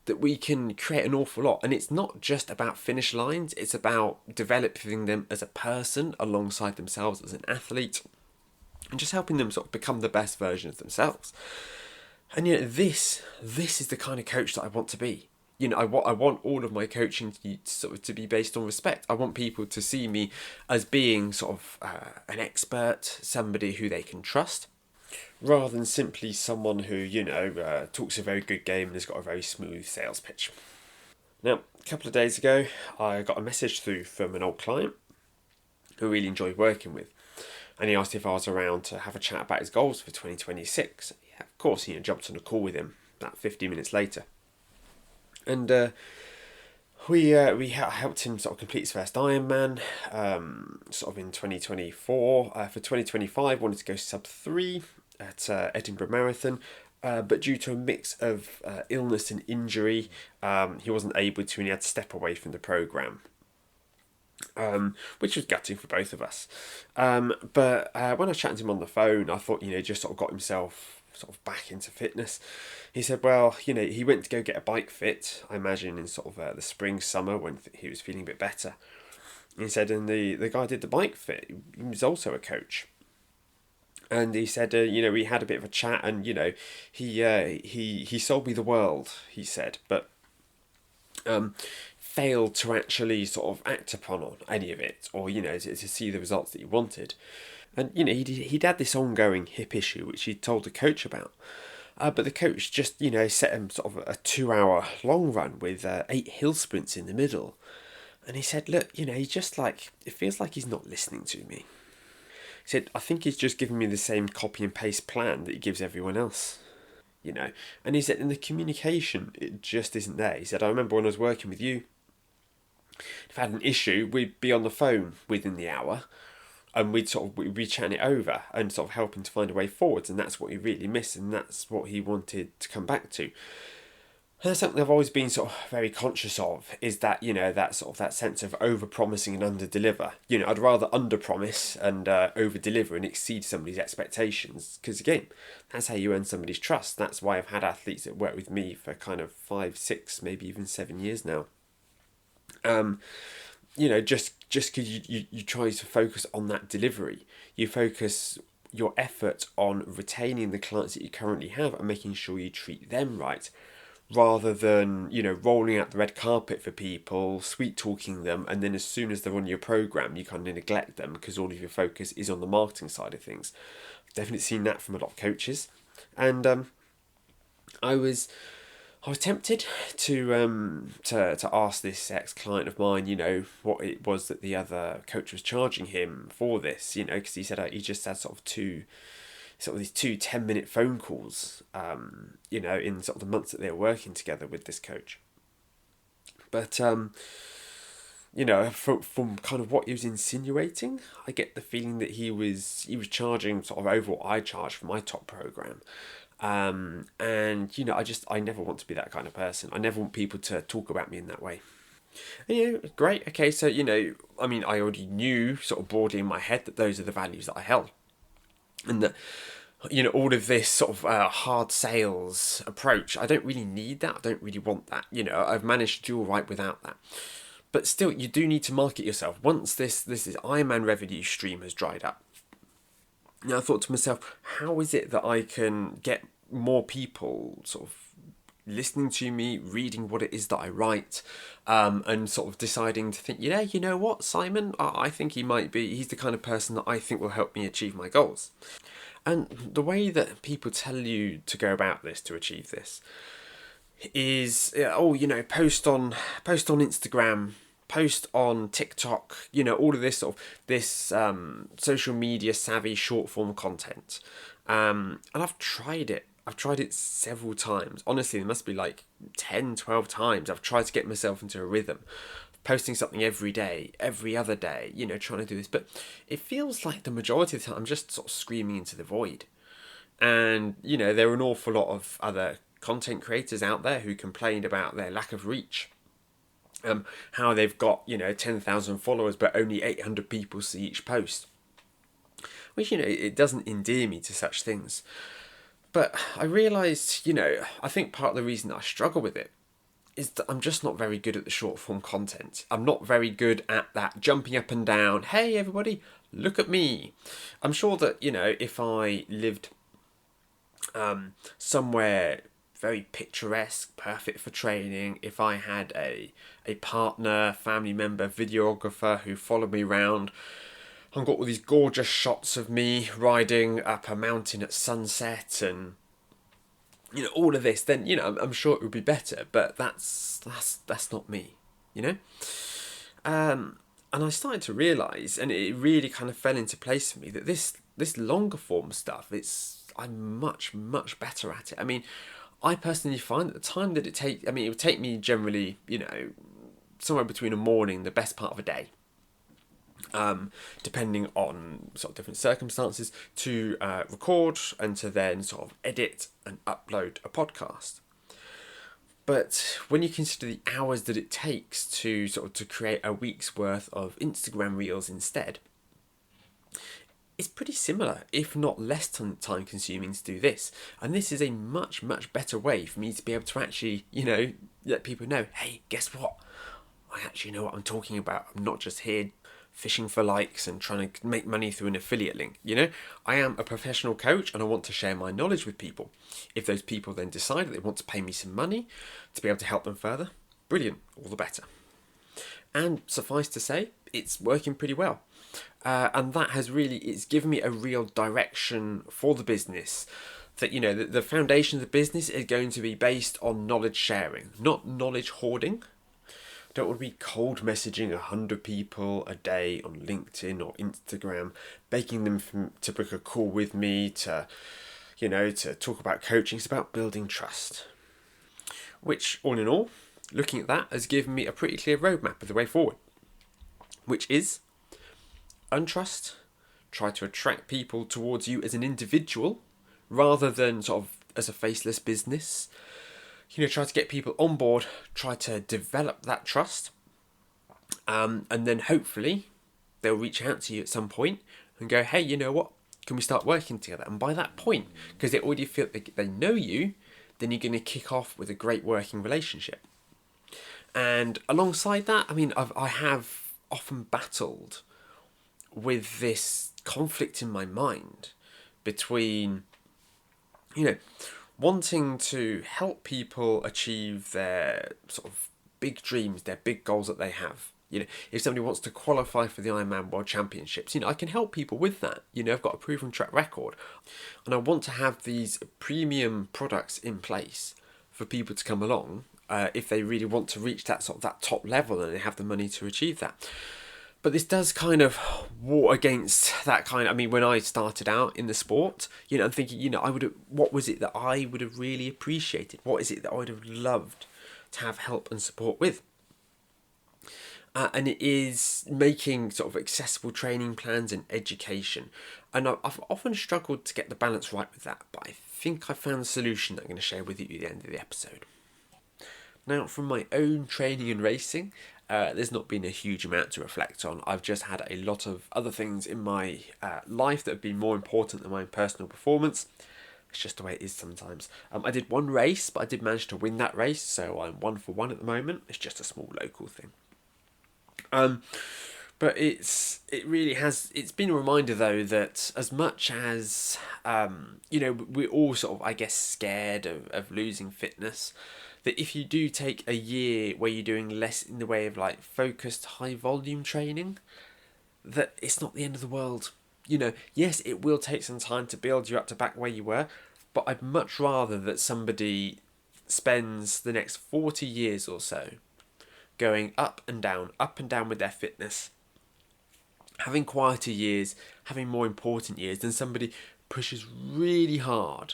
that we can create an awful lot. And it's not just about finish lines, it's about developing them as a person alongside themselves as an athlete and just helping them sort of become the best version of themselves. And this is the kind of coach that I want to be. I want all of my coaching to be based on respect. I want people to see me as being sort of an expert, somebody who they can trust, rather than simply someone who, talks a very good game and has got a very smooth sales pitch. Now, a couple of days ago, I got a message through from an old client who I really enjoyed working with. And he asked if I was around to have a chat about his goals for 2026. Yeah, of course, jumped on a call with him about 50 minutes later. And we helped him sort of complete his first Ironman, sort of in 2024. For 2025, wanted to go sub 3 at Edinburgh Marathon, but due to a mix of illness and injury, he wasn't able to, and he had to step away from the programme. Which was gutting for both of us. But when I was chatting to him on the phone, I thought, just sort of got himself sort of back into fitness. He said, well, he went to go get a bike fit, I imagine in sort of the spring, summer, when he was feeling a bit better. He said, and the guy did the bike fit, he was also a coach. And he said, we had a bit of a chat, and he sold me the world, he said, but failed to actually sort of act upon any of it, or to see the results that he wanted. And he'd had this ongoing hip issue which he'd told the coach about, but the coach just set him sort of a 2-hour long run with 8 hill sprints in the middle. And he said, look, he's just like, it feels like he's not listening to me. He said, I think he's just giving me the same copy and paste plan that he gives everyone else. you know. And he said, in the communication, it just isn't there. He said, I remember when I was working with you, if I had an issue, we'd be on the phone within the hour, and we'd be chatting it over and sort of helping to find a way forwards, and that's what he really missed, and that's what he wanted to come back to. And that's something I've always been sort of very conscious of, is that, you know, that sort of that sense of over promising and under deliver. You know, I'd rather under promise and over deliver and exceed somebody's expectations, because again, that's how you earn somebody's trust. That's why I've had athletes that work with me for kind of 5, 6, maybe even 7 years now. You know, just because you try to focus on that delivery, you focus your effort on retaining the clients that you currently have and making sure you treat them right, rather than, you know, rolling out the red carpet for people, sweet talking them, and then as soon as they're on your program, you kind of neglect them because all of your focus is on the marketing side of things. I've definitely seen that from a lot of coaches, and I was tempted to ask this ex-client of mine, you know, what it was that the other coach was charging him for this, you know, because he said he just had sort of these 2 10-minute phone calls, you know, in sort of the months that they were working together with this coach. But you know, from kind of what he was insinuating, I get the feeling that he was charging sort of over what I charge for my top program. And you know, I never want to be that kind of person. I never want people to talk about me in that way. And, you know, great. Okay, so, you know, I mean, I already knew sort of broadly in my head that those are the values that I held, and that, you know, all of this sort of hard sales approach, I don't really need that. I don't really want that. You know, I've managed to do all right without that. But still, you do need to market yourself. Once this Ironman revenue stream has dried up, now I thought to myself, how is it that I can get more people sort of listening to me, reading what it is that I write, and sort of deciding to think, yeah, you know what, Simon, I think he's the kind of person that I think will help me achieve my goals. And the way that people tell you to go about this, to achieve this, is, oh, you know, post on Instagram, post on TikTok, you know, all of this sort of this social media savvy short form content. And I've tried it. I've tried it several times. Honestly, there must be like 10, 12 times. I've tried to get myself into a rhythm, posting something every day, every other day, you know, trying to do this. But it feels like the majority of the time I'm just sort of screaming into the void. And, you know, there are an awful lot of other content creators out there who complained about their lack of reach. How they've got, you know, 10,000 followers, but only 800 people see each post. Which, you know, it doesn't endear me to such things. But I realised, you know, I think part of the reason that I struggle with it is that I'm just not very good at the short form content. I'm not very good at that jumping up and down, hey everybody, look at me. I'm sure that, you know, if I lived somewhere very picturesque, perfect for training, if I had a partner, family member, videographer who followed me around, I've got all these gorgeous shots of me riding up a mountain at sunset and, you know, all of this, then, you know, I'm sure it would be better, but that's not me, you know? And I started to realise, and it really kind of fell into place for me, that this longer form stuff, I'm much, much better at it. I mean, I personally find that the time that it would take me generally, you know, somewhere between a morning, the best part of a day, depending on sort of different circumstances, to record and to then sort of edit and upload a podcast. But when you consider the hours that it takes to create a week's worth of Instagram reels instead, it's pretty similar, if not less time consuming to do this. And this is a much, much better way for me to be able to actually, you know, let people know, hey, guess what? I actually know what I'm talking about. I'm not just here fishing for likes and trying to make money through an affiliate link. You know, I am a professional coach and I want to share my knowledge with people. If those people then decide that they want to pay me some money to be able to help them further, brilliant, all the better. And suffice to say, it's working pretty well. And that it's given me a real direction for the business. That, you know, the foundation of the business is going to be based on knowledge sharing, not knowledge hoarding. Don't want to be cold messaging 100 people a day on LinkedIn or Instagram, begging them to book a call with me, to, to talk about coaching. It's about building trust. Which, all in all, looking at that has given me a pretty clear roadmap of the way forward. Which is untrust, try to attract people towards you as an individual rather than sort of as a faceless business. Try to get people on board, try to develop that trust, and then hopefully they'll reach out to you at some point and go, hey, you know what? Can we start working together? And by that point, because they already feel they know you, then you're going to kick off with a great working relationship. And alongside that, I mean, I have often battled with this conflict in my mind between, wanting to help people achieve their sort of big dreams, their big goals that they have. If somebody wants to qualify for the Ironman World Championships, I can help people with that. I've got a proven track record, and I want to have these premium products in place for people to come along if they really want to reach that top level and they have the money to achieve that. But this does kind of war against that kind. I mean, when I started out in the sport, I'm thinking, what was it that I would have really appreciated? What is it that I would have loved to have help and support with? And it is making sort of accessible training plans and education. And I've often struggled to get the balance right with that, but I think I found the solution that I'm going to share with you at the end of the episode. Now, from my own training and racing, there's not been a huge amount to reflect on. I've just had a lot of other things in my life that have been more important than my own personal performance. It's just the way it is sometimes. I did one race, but I did manage to win that race, so I'm 1 for 1 at the moment. It's just a small local thing. But it's been a reminder though that as much as we're all sort of, I guess, scared of losing fitness, that if you do take a year where you're doing less in the way of like focused high volume training, that it's not the end of the world. Yes, it will take some time to build you up to back where you were, but I'd much rather that somebody spends the next 40 years or so going up and down with their fitness, having quieter years, having more important years, than somebody pushes really hard.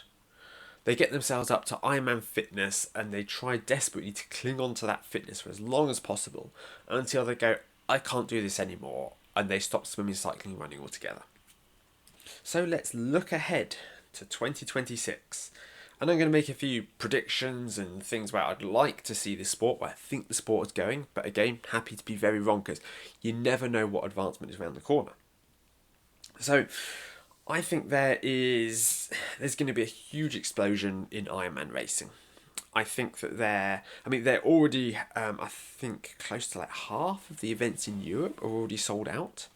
They get themselves up to Ironman fitness and they try desperately to cling on to that fitness for as long as possible until they go, I can't do this anymore, and they stop swimming, cycling, running altogether. So let's look ahead to 2026. And I'm going to make a few predictions and things where I'd like to see this sport, where I think the sport is going. But again, happy to be very wrong, because you never know what advancement is around the corner. So I think there's going to be a huge explosion in Ironman racing. I think that they're already, I think close to like half of the events in Europe are already sold out.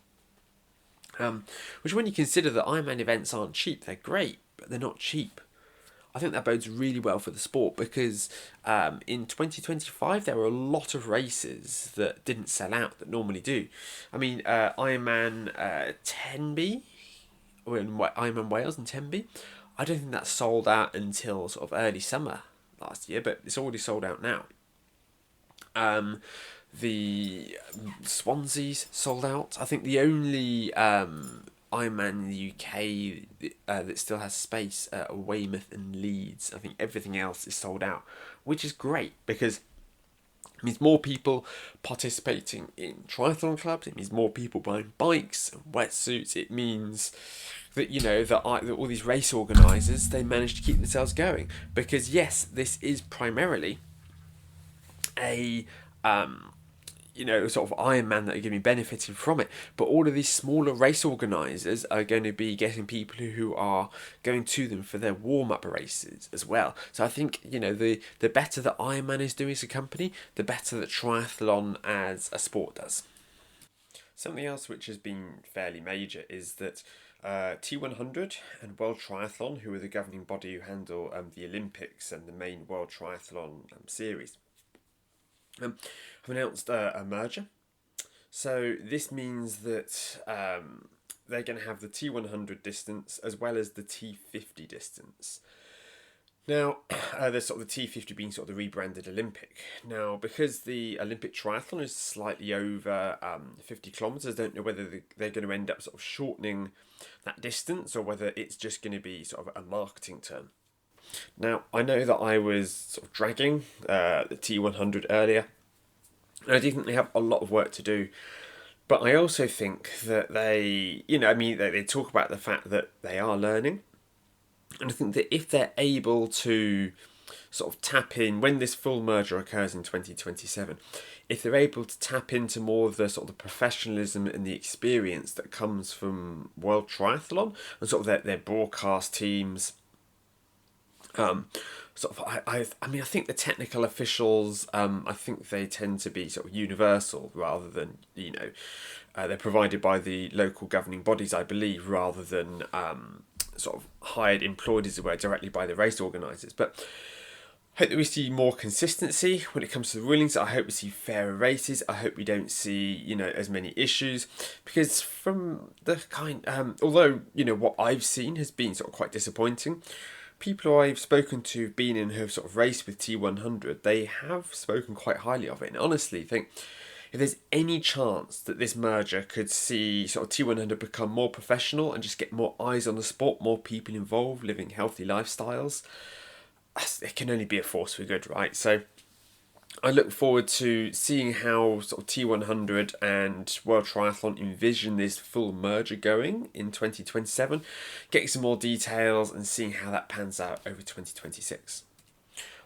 Which, when you consider that Ironman events aren't cheap, they're great, but they're not cheap. I think that bodes really well for the sport, because in 2025 there were a lot of races that didn't sell out that normally do. I mean, Ironman Tenby, or Ironman Wales and Tenby, I don't think that sold out until sort of early summer last year, but it's already sold out now. The Swansea's sold out. I think the only Ironman in the UK that still has space are Weymouth and Leeds. I think everything else is sold out, which is great, because it means more people participating in triathlon clubs. It means more people buying bikes and wetsuits. It means that that all these race organisers, they manage to keep themselves going, because yes, this is primarily a sort of Ironman that are going to be benefiting from it. But all of these smaller race organisers are going to be getting people who are going to them for their warm-up races as well. So I think, the better that Ironman is doing as a company, the better that triathlon as a sport does. Something else which has been fairly major is that T100 and World Triathlon, who are the governing body who handle the Olympics and the main World Triathlon series, have announced a merger. So this means that they're going to have the T100 distance as well as the T50 distance. Now, there's sort of the T50 being sort of the rebranded Olympic. Now, because the Olympic triathlon is slightly over 50 kilometres, I don't know whether they're going to end up sort of shortening that distance or whether it's just going to be sort of a marketing term. Now, I know that I was sort of dragging the T100 earlier, and I do think they have a lot of work to do. But I also think that they talk about the fact that they are learning. And I think that if they're able to sort of tap in when this full merger occurs in 2027, if they're able to tap into more of the sort of the professionalism and the experience that comes from World Triathlon and sort of their broadcast teams, sort of I think the technical officials, I think they tend to be sort of universal rather than they're provided by the local governing bodies, I believe, rather than sort of hired, employed as it were, directly by the race organisers. But I hope that we see more consistency when it comes to the rulings. I hope we see fairer races. I hope we don't see as many issues, because from the although what I've seen has been sort of quite disappointing. People I've spoken to who've been in who have sort of raced with T100, they have spoken quite highly of it. And honestly, think if there's any chance that this merger could see sort of T100 become more professional and just get more eyes on the sport, more people involved, living healthy lifestyles, it can only be a force for good, right? So I look forward to seeing how sort of T100 and World Triathlon envision this full merger going in 2027, getting some more details and seeing how that pans out over 2026.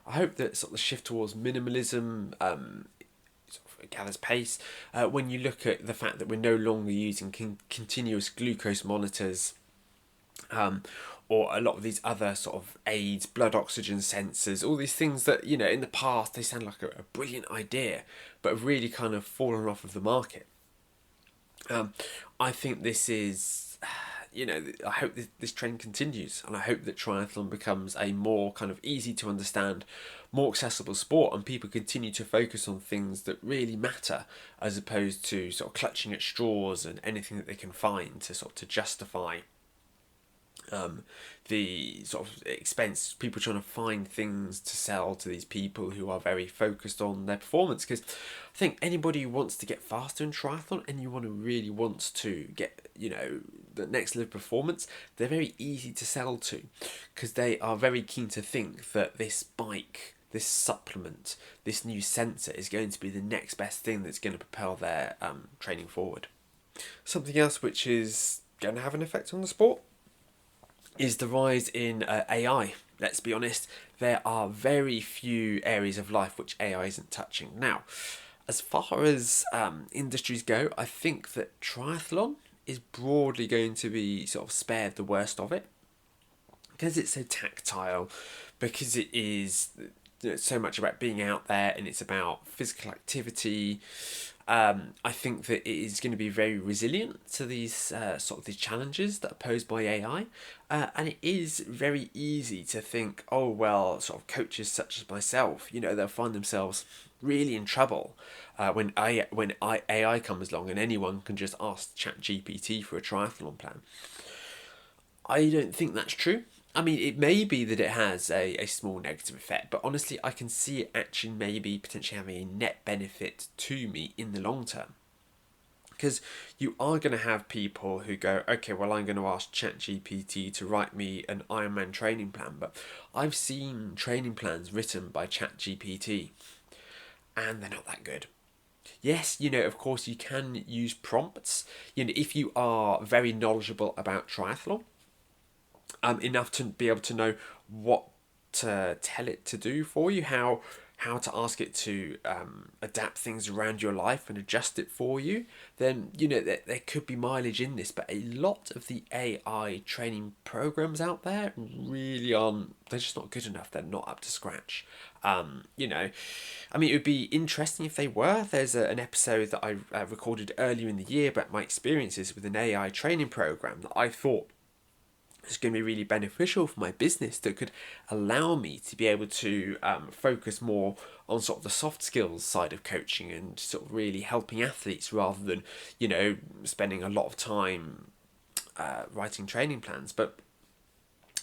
I hope that sort of the shift towards minimalism sort of gathers pace when you look at the fact that we're no longer using continuous glucose monitors, or a lot of these other sort of aids, blood oxygen sensors, all these things that, in the past they sound like a brilliant idea, but have really kind of fallen off of the market. I think this is, I hope this trend continues, and I hope that triathlon becomes a more kind of easy to understand, more accessible sport, and people continue to focus on things that really matter, as opposed to sort of clutching at straws and anything that they can find to sort of to justify the sort of expense, people trying to find things to sell to these people who are very focused on their performance. Because I think anybody who wants to get faster in triathlon, and you want to really wants to get the next level of performance, they're very easy to sell to, because they are very keen to think that this bike, this supplement, this new sensor is going to be the next best thing that's going to propel their training forward. Something else which is going to have an effect on the sport is the rise in AI. Let's be honest, there are very few areas of life which AI isn't touching. Now, as far as industries go, I think that triathlon is broadly going to be sort of spared the worst of it, because it's so tactile, because it is so much about being out there and it's about physical activity. I think that it is going to be very resilient to these sort of these challenges that are posed by AI, and it is very easy to think, oh well, sort of coaches such as myself, they'll find themselves really in trouble when AI comes along and anyone can just ask ChatGPT for a triathlon plan. I don't think that's true. I mean, it may be that it has a small negative effect, but honestly, I can see it actually maybe potentially having a net benefit to me in the long term. Because you are going to have people who go, okay, well, I'm going to ask ChatGPT to write me an Ironman training plan, but I've seen training plans written by ChatGPT, and they're not that good. Yes, of course, you can use prompts. If you are very knowledgeable about triathlon, enough to be able to know what to tell it to do for you, how to ask it to adapt things around your life and adjust it for you, then there could be mileage in this. But a lot of the AI training programs out there really aren't. They're just not good enough. They're not up to scratch. I mean, it would be interesting if they were. There's an episode that I recorded earlier in the year about my experiences with an AI training program that I thought it's going to be really beneficial for my business, that could allow me to be able to focus more on sort of the soft skills side of coaching and sort of really helping athletes rather than spending a lot of time writing training plans. But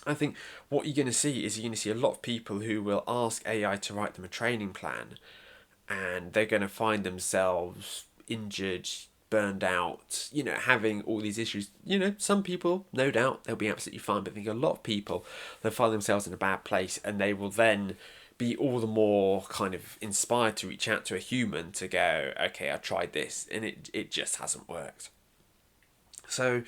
I think what you're going to see is you're going to see a lot of people who will ask AI to write them a training plan, and they're going to find themselves injured, burned out, having all these issues. Some people, no doubt, they'll be absolutely fine, but I think a lot of people, they'll find themselves in a bad place, and they will then be all the more kind of inspired to reach out to a human to go, okay, I tried this, and it just hasn't worked. So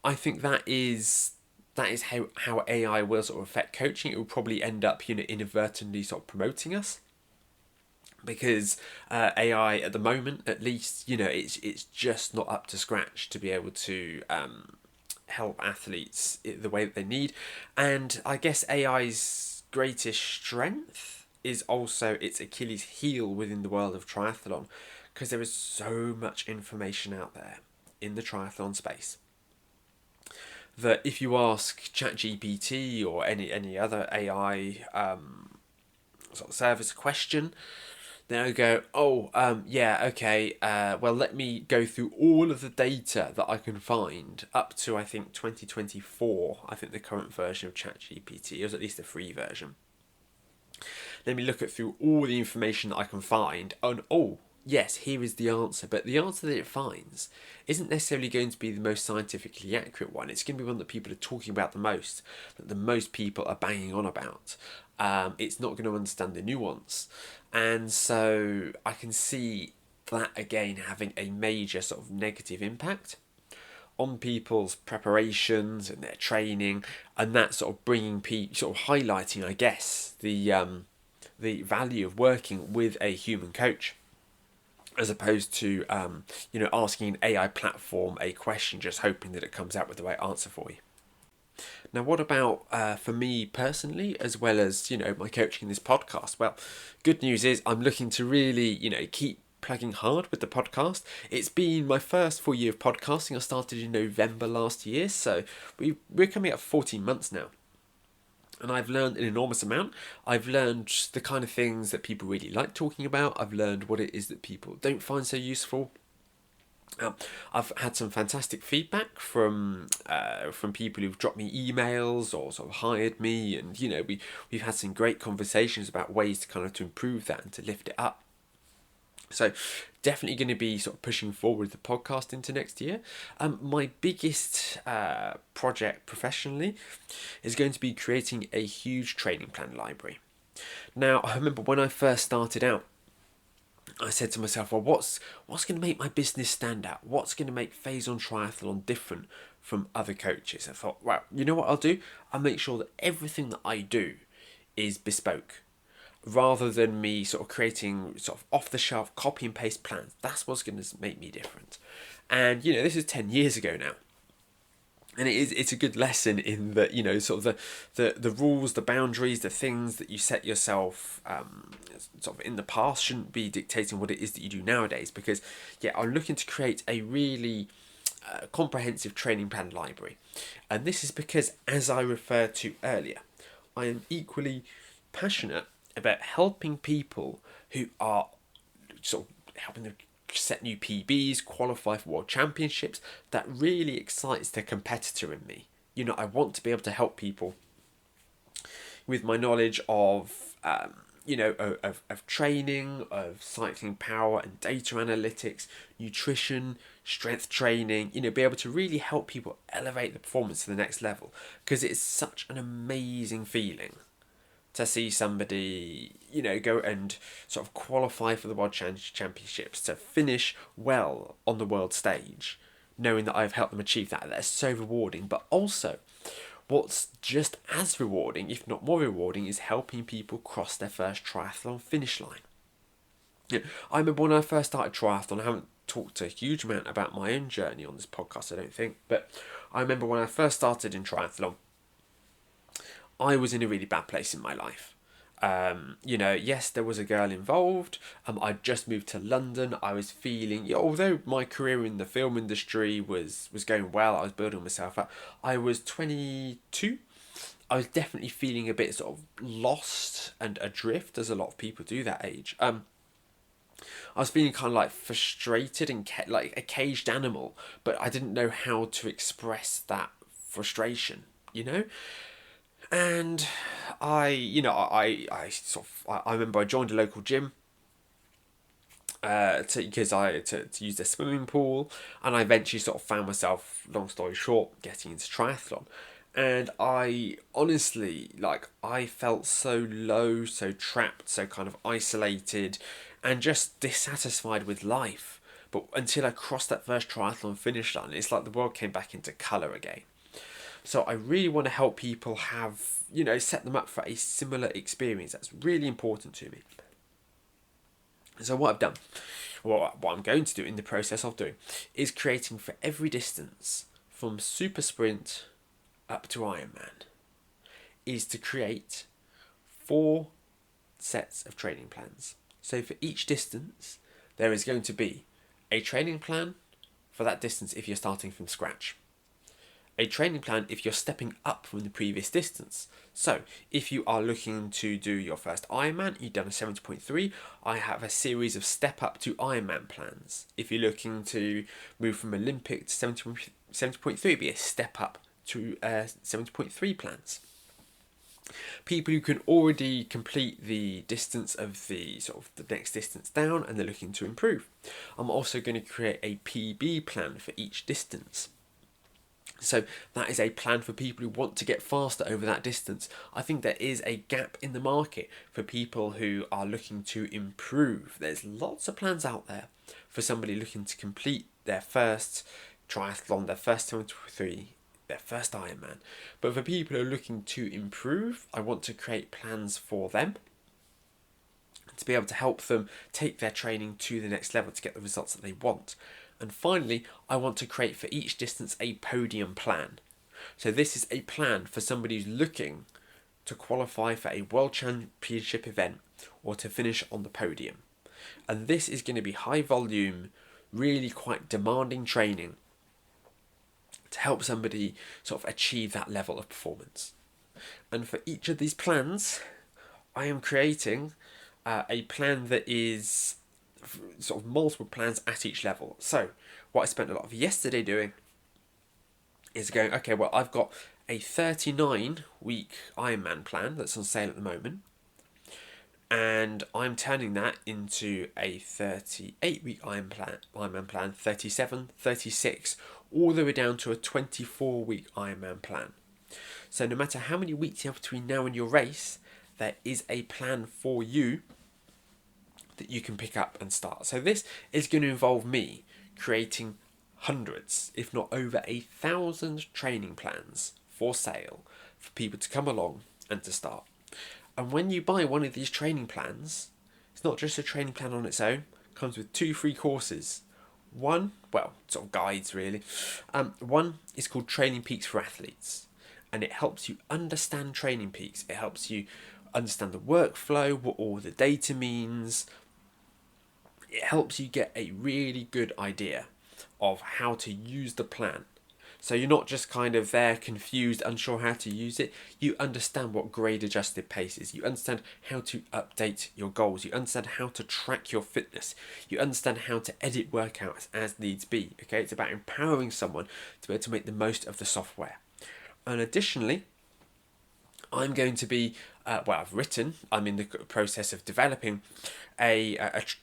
I think that is how AI will sort of affect coaching. It will probably end up, inadvertently sort of promoting us, because AI at the moment, at least, it's just not up to scratch to be able to help athletes the way that they need. And I guess AI's greatest strength is also its Achilles heel within the world of triathlon, because there is so much information out there in the triathlon space that if you ask ChatGPT or any other AI sort of service a question, they'll go, yeah, okay, well, let me go through all of the data that I can find up to, I think, 2024, I think the current version of ChatGPT, or at least the free version. Let me look through all the information that I can find, and yes, here is the answer. But the answer that it finds isn't necessarily going to be the most scientifically accurate one. It's going to be one that people are talking about the most, that the most people are banging on about. It's not going to understand the nuance. And so I can see that, again, having a major sort of negative impact on people's preparations and their training, and that sort of sort of highlighting, I guess, the value of working with a human coach, as opposed to asking an AI platform a question just hoping that it comes out with the right answer for you. Now, what about for me personally, as well as my coaching in this podcast? Well, good news is I'm looking to really keep plugging hard with the podcast. It's been my first full year of podcasting. I started in November last year, so we're coming up 14 months now. And I've learned an enormous amount. I've learned the kind of things that people really like talking about. I've learned what it is that people don't find so useful. I've had some fantastic feedback from people who've dropped me emails or sort of hired me, and we've had some great conversations about ways to kind of to improve that and to lift it up. So definitely going to be sort of pushing forward the podcast into next year. My biggest project professionally is going to be creating a huge training plan library. Now, I remember when I first started out, I said to myself, well, what's going to make my business stand out? What's going to make Phase on Triathlon different from other coaches? I thought, well, you know what I'll do? I'll make sure that everything that I do is bespoke, rather than me sort of creating sort of off-the-shelf copy and paste plans. That's what's going to make me different. And this is 10 years ago now, and it's a good lesson in that sort of the rules, the boundaries, the things that you set yourself sort of in the past shouldn't be dictating what it is that you do nowadays. Because I'm looking to create a really comprehensive training plan library, and this is because, as I referred to earlier, I am equally passionate about helping people who are sort of helping them set new PBs, qualify for world championships. That really excites the competitor in me. I want to be able to help people with my knowledge of of training, of cycling power and data analytics, nutrition, strength training, be able to really help people elevate the performance to the next level, because it's such an amazing feeling to see somebody, go and sort of qualify for the World Championships, to finish well on the world stage, knowing that I've helped them achieve that. That's so rewarding. But also, what's just as rewarding, if not more rewarding, is helping people cross their first triathlon finish line. I remember when I first started triathlon, I haven't talked a huge amount about my own journey on this podcast, I don't think, but I remember when I first started in triathlon, I was in a really bad place in my life. Yes, there was a girl involved. I'd just moved to London. I was feeling, although my career in the film industry was going well, I was building myself up. I was 22. I was definitely feeling a bit sort of lost and adrift, as a lot of people do that age. I was feeling kind of like frustrated and like a caged animal, but I didn't know how to express that frustration, And I remember I joined a local gym to use their swimming pool, and I eventually sort of found myself, long story short, getting into triathlon. And I honestly, I felt so low, so trapped, so kind of isolated, and just dissatisfied with life. But until I crossed that first triathlon finish line, it's like the world came back into colour again. So I really want to help people have, set them up for a similar experience. That's really important to me. So what I've done, what I'm going to do in the process of doing, is creating for every distance from super sprint up to Ironman, is to create 4 sets of training plans. So for each distance, there is going to be a training plan for that distance if you're starting from scratch. A training plan if you're stepping up from the previous distance. So, if you are looking to do your first Ironman, you've done a 70.3, I have a series of step up to Ironman plans. If you're looking to move from Olympic to 70.3, it'd be a step up to 70.3 plans. People who can already complete the distance of the next distance down and they're looking to improve. I'm also going to create a PB plan for each distance. So that is a plan for people who want to get faster over that distance. I think there is a gap in the market for people who are looking to improve. There's lots of plans out there for somebody looking to complete their first triathlon, their first 73, their first Ironman. But for people who are looking to improve, I want to create plans for them to be able to help them take their training to the next level to get the results that they want. And finally, I want to create for each distance a podium plan. So this is a plan for somebody who's looking to qualify for a World Championship event or to finish on the podium. And this is going to be high volume, really quite demanding training to help somebody sort of achieve that level of performance. And for each of these plans, I am creating a plan that is sort of multiple plans at each level. So what I spent a lot of yesterday doing is going, okay, well, I've got a 39-week Ironman plan that's on sale at the moment, and I'm turning that into a 38-week Ironman plan, 37, 36, all the way down to a 24-week Ironman plan. So no matter how many weeks you have between now and your race, there is a plan for you that you can pick up and start. So this is going to involve me creating hundreds, if not over 1,000 training plans for sale for people to come along and to start. And when you buy one of these training plans, it's not just a training plan on its own, it comes with 2 free courses. One, well, sort of guides really. One is called Training Peaks for Athletes, and it helps you understand Training Peaks. It helps you understand the workflow, what all the data means. It helps you get a really good idea of how to use the plan. So you're not just kind of there confused, unsure how to use it. You understand what grade adjusted pace is. You understand how to update your goals. You understand how to track your fitness. You understand how to edit workouts as needs be. Okay, it's about empowering someone to be able to make the most of the software. And additionally, I'm going to be, I'm in the process of developing a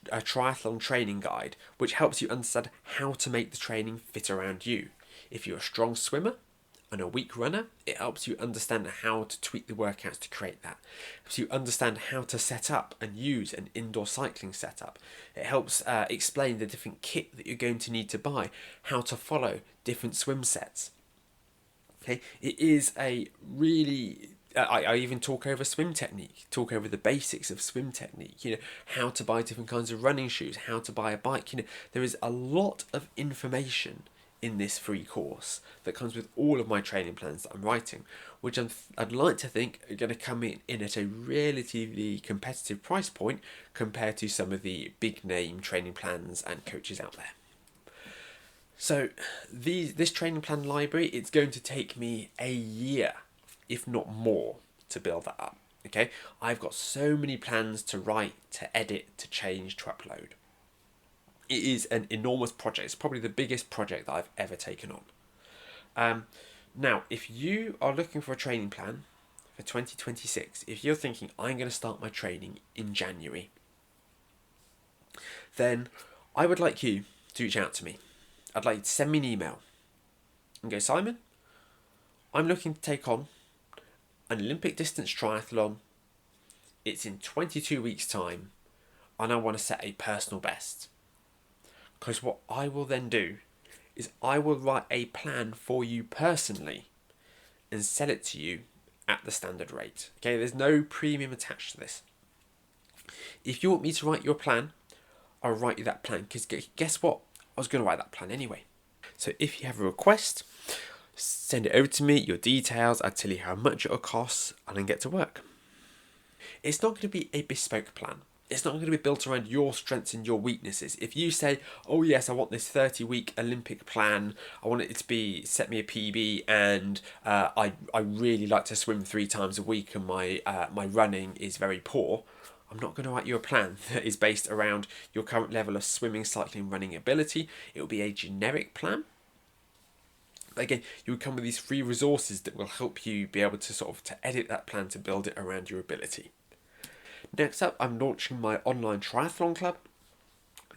triathlon training guide, which helps you understand how to make the training fit around you. If you're a strong swimmer and a weak runner, it helps you understand how to tweak the workouts to create that. It helps you understand how to set up and use an indoor cycling setup. It helps explain the different kit that you're going to need to buy, how to follow different swim sets. Okay, it is a really I even talk over swim technique, talk over the basics of swim technique, how to buy different kinds of running shoes, how to buy a bike. There is a lot of information in this free course that comes with all of my training plans that I'm writing, which I'd like to think are going to come in at a relatively competitive price point compared to some of the big name training plans and coaches out there. So this training plan library, it's going to take me a year, if not more, to build that up. Okay, I've got so many plans to write, to edit, to change, to upload. It is an enormous project. It's probably the biggest project that I've ever taken on. Now, if you are looking for a training plan for 2026, if you're thinking, I'm going to start my training in January, then I would like you to reach out to me. I'd like you to send me an email and go, Simon, I'm looking to take on an Olympic distance triathlon. It's in 22 weeks' time, and I want to set a personal best. Because what I will then do is I will write a plan for you personally and sell it to you at the standard rate. Okay, there's no premium attached to this. If you want me to write your plan, I'll write you that plan, because guess what? I was going to write that plan anyway. So if you have a request, send it over to me, your details, I'll tell you how much it'll cost, and then get to work. It's not going to be a bespoke plan. It's not going to be built around your strengths and your weaknesses. If you say, oh yes, I want this 30-week Olympic plan, I want it to be set me a PB, and I really like to swim 3 times a week, and my running is very poor, I'm not going to write you a plan that is based around your current level of swimming, cycling, running ability. It will be a generic plan. Again, you would come with these free resources that will help you be able to to edit that plan to build it around your ability. Next up, I'm launching my online triathlon club.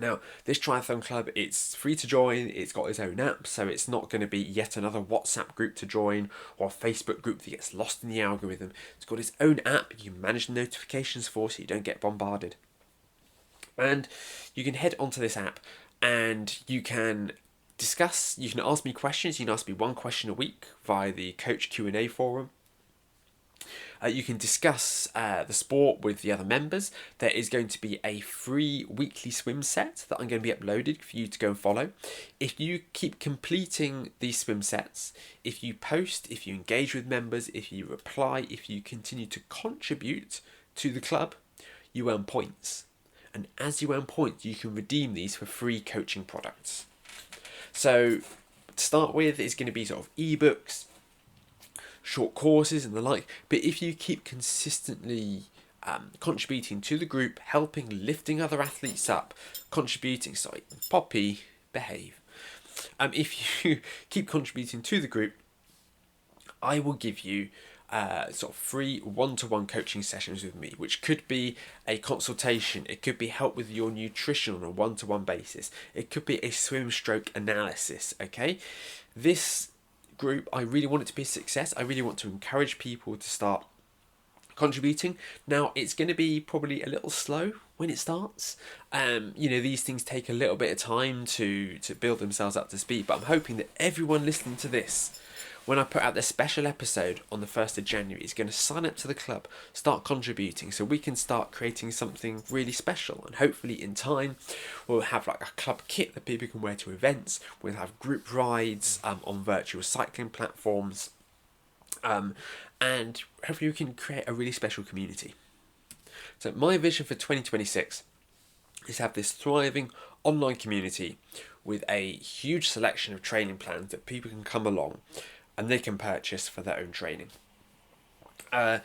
Now, this triathlon club, it's free to join, it's got its own app, so it's not going to be yet another WhatsApp group to join or a Facebook group that gets lost in the algorithm. It's got its own app you can manage the notifications for so you don't get bombarded. And you can head onto this app and you can discuss, you can ask me questions, you can ask me 1 question a week via the Coach Q&A forum. You can discuss the sport with the other members. There is going to be a free weekly swim set that I'm going to be uploaded for you to go and follow. If you keep completing these swim sets, if you post, if you engage with members, if you reply, if you continue to contribute to the club, you earn points. And as you earn points, you can redeem these for free coaching products. So to start with, it's going to be ebooks, short courses and the like, but if you keep consistently contributing to the group, helping, lifting other athletes up, Poppy, behave. If you keep contributing to the group, I will give you free one-to-one coaching sessions with me, which could be a consultation, it could be help with your nutrition on a one-to-one basis, it could be a swim stroke analysis. Okay, this group, I really want it to be a success. I really want to encourage people to start contributing. Now, it's going to be probably a little slow when it starts. These things take a little bit of time to build themselves up to speed, but I'm hoping that everyone listening to this, when I put out this special episode on the 1st of January, is going to sign up to the club, start contributing, so we can start creating something really special. And hopefully in time, we'll have like a club kit that people can wear to events. We'll have group rides on virtual cycling platforms. And hopefully we can create a really special community. So my vision for 2026 is to have this thriving online community with a huge selection of training plans that people can come along and they can purchase for their own training. And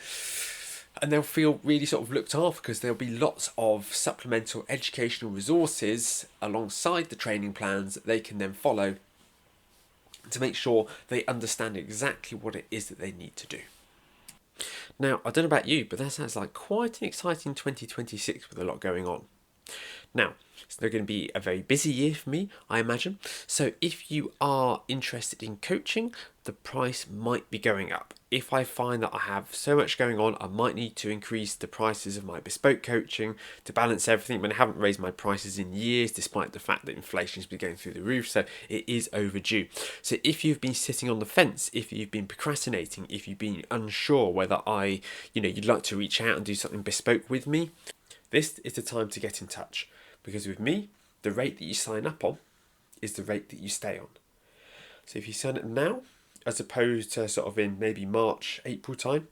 they'll feel really looked after, because there'll be lots of supplemental educational resources alongside the training plans that they can then follow to make sure they understand exactly what it is that they need to do. Now, I don't know about you, but that sounds like quite an exciting 2026 with a lot going on. Now, it's going to be a very busy year for me, I imagine. So if you are interested in coaching, the price might be going up. If I find that I have so much going on, I might need to increase the prices of my bespoke coaching to balance everything. But I haven't raised my prices in years, despite the fact that inflation's been going through the roof. So it is overdue. So if you've been sitting on the fence, if you've been procrastinating, if you've been unsure whether you'd like to reach out and do something bespoke with me, this is the time to get in touch. Because with me, the rate that you sign up on is the rate that you stay on. So if you sign up now, as opposed to in maybe March, April time,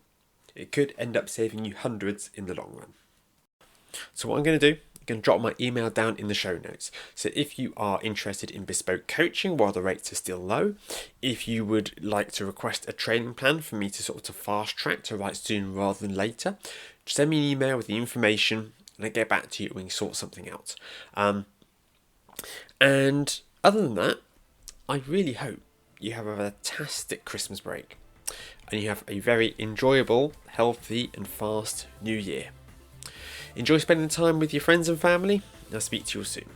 it could end up saving you hundreds in the long run. So what I'm going to do, I'm going to drop my email down in the show notes. So if you are interested in bespoke coaching while the rates are still low, if you would like to request a training plan for me to fast track to write sooner rather than later, send me an email with the information and I get back to you and we can sort something out. And other than that, I really hope you have a fantastic Christmas break. and you have a very enjoyable, healthy and fast new year. Enjoy spending time with your friends and family. I'll speak to you all soon.